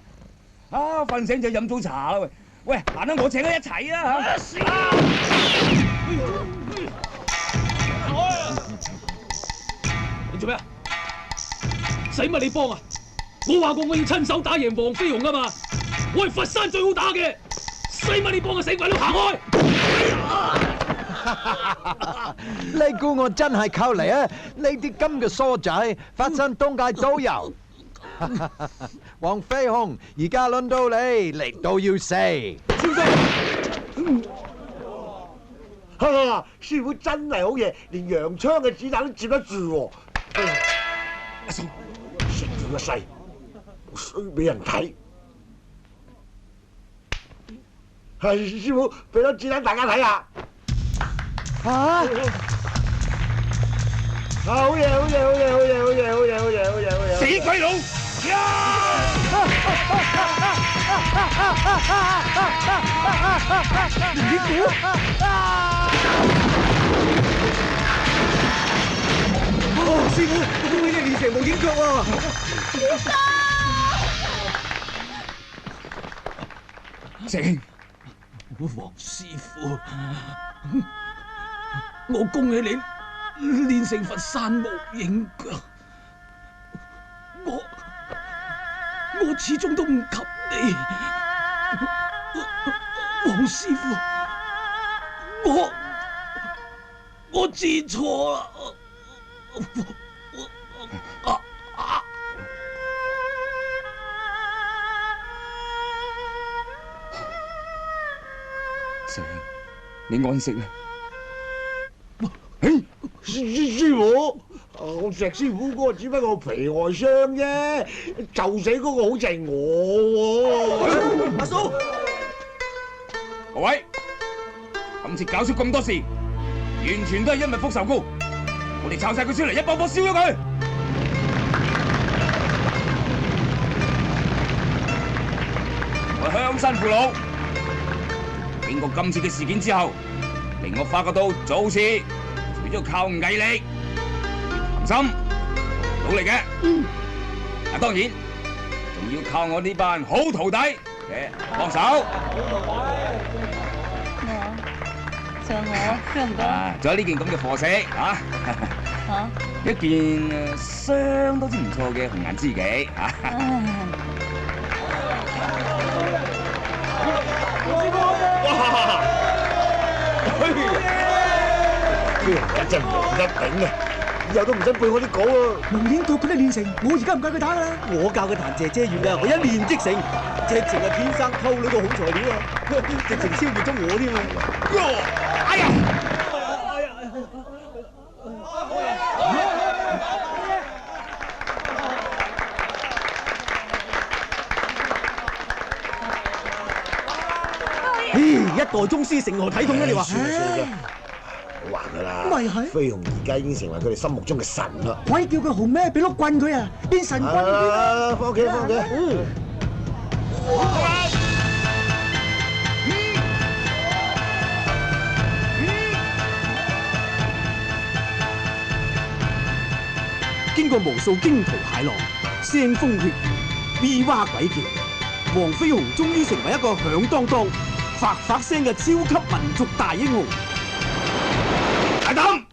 啊，瞓醒就飲早茶啦喂！喂，行啦，我請佢一齊啊嚇！你做咩啊？使乜你幫啊？我話過我要親手打贏黃飛鴻啊嘛！我係佛山最好打嘅，使乜你幫啊？死鬼佬行開！你估我真係靠你啊？呢啲咁嘅傻仔，佛山東界都有。黃飛鴻，而家輪到你，嚟到要死！師傅真係好嘢，連洋槍嘅子彈都接得住喎。阿叔，食咗個勢，衰俾人睇。係師傅，俾咗子彈大家睇下。嚇！好嘢！好嘢！好嘢！好嘢！好嘢！好嘢！好嘢！好嘢！好嘢！死鬼佬！連股師傅，我恭喜你練成無影腳喎！石兄，黃師傅，我恭喜你練成佛山無影腳。我始終都唔及你，黃師傅，我知錯啦。石兄，你安息啦。師傅。我石師傅嗰個只不過皮外傷啫，就死嗰個好似係我喎。阿叔，各位，今次搞出咁多事，完全都係因為福壽膏，我哋抄晒佢出嚟，一幫幫燒咗佢。我鄉紳父老，經過今次嘅事件之後，令我發覺到做事除咗靠毅力。心努力嘅，當然仲要靠我呢班好徒弟嘅幫手。上我夠唔夠？仲有呢件咁嘅貨色啊！一件相當之唔錯嘅紅顏知己啊！哇！真係冇得頂啊！以後都唔使背我啲稿啊！無影腳佢都練成，我而家唔教佢打噶啦。我教佢彈姐姐穴啊，我一練即成，直情係天生溝女個好材料啊！直情超越咗我添啊！哎呀！咦，一代宗師成何體統啊？你話？還㗎啦，咪係飛鴻而家已經成為佢哋心目中嘅神啦。可以叫佢紅咩？俾碌棍佢啊，變神棍啊！翻屋企，翻屋企。經過無數驚濤駭浪、腥風血雨、咪蛙鬼叫，黃飛鴻終於成為一個響當當、發發聲嘅超級民族大英雄。大膽！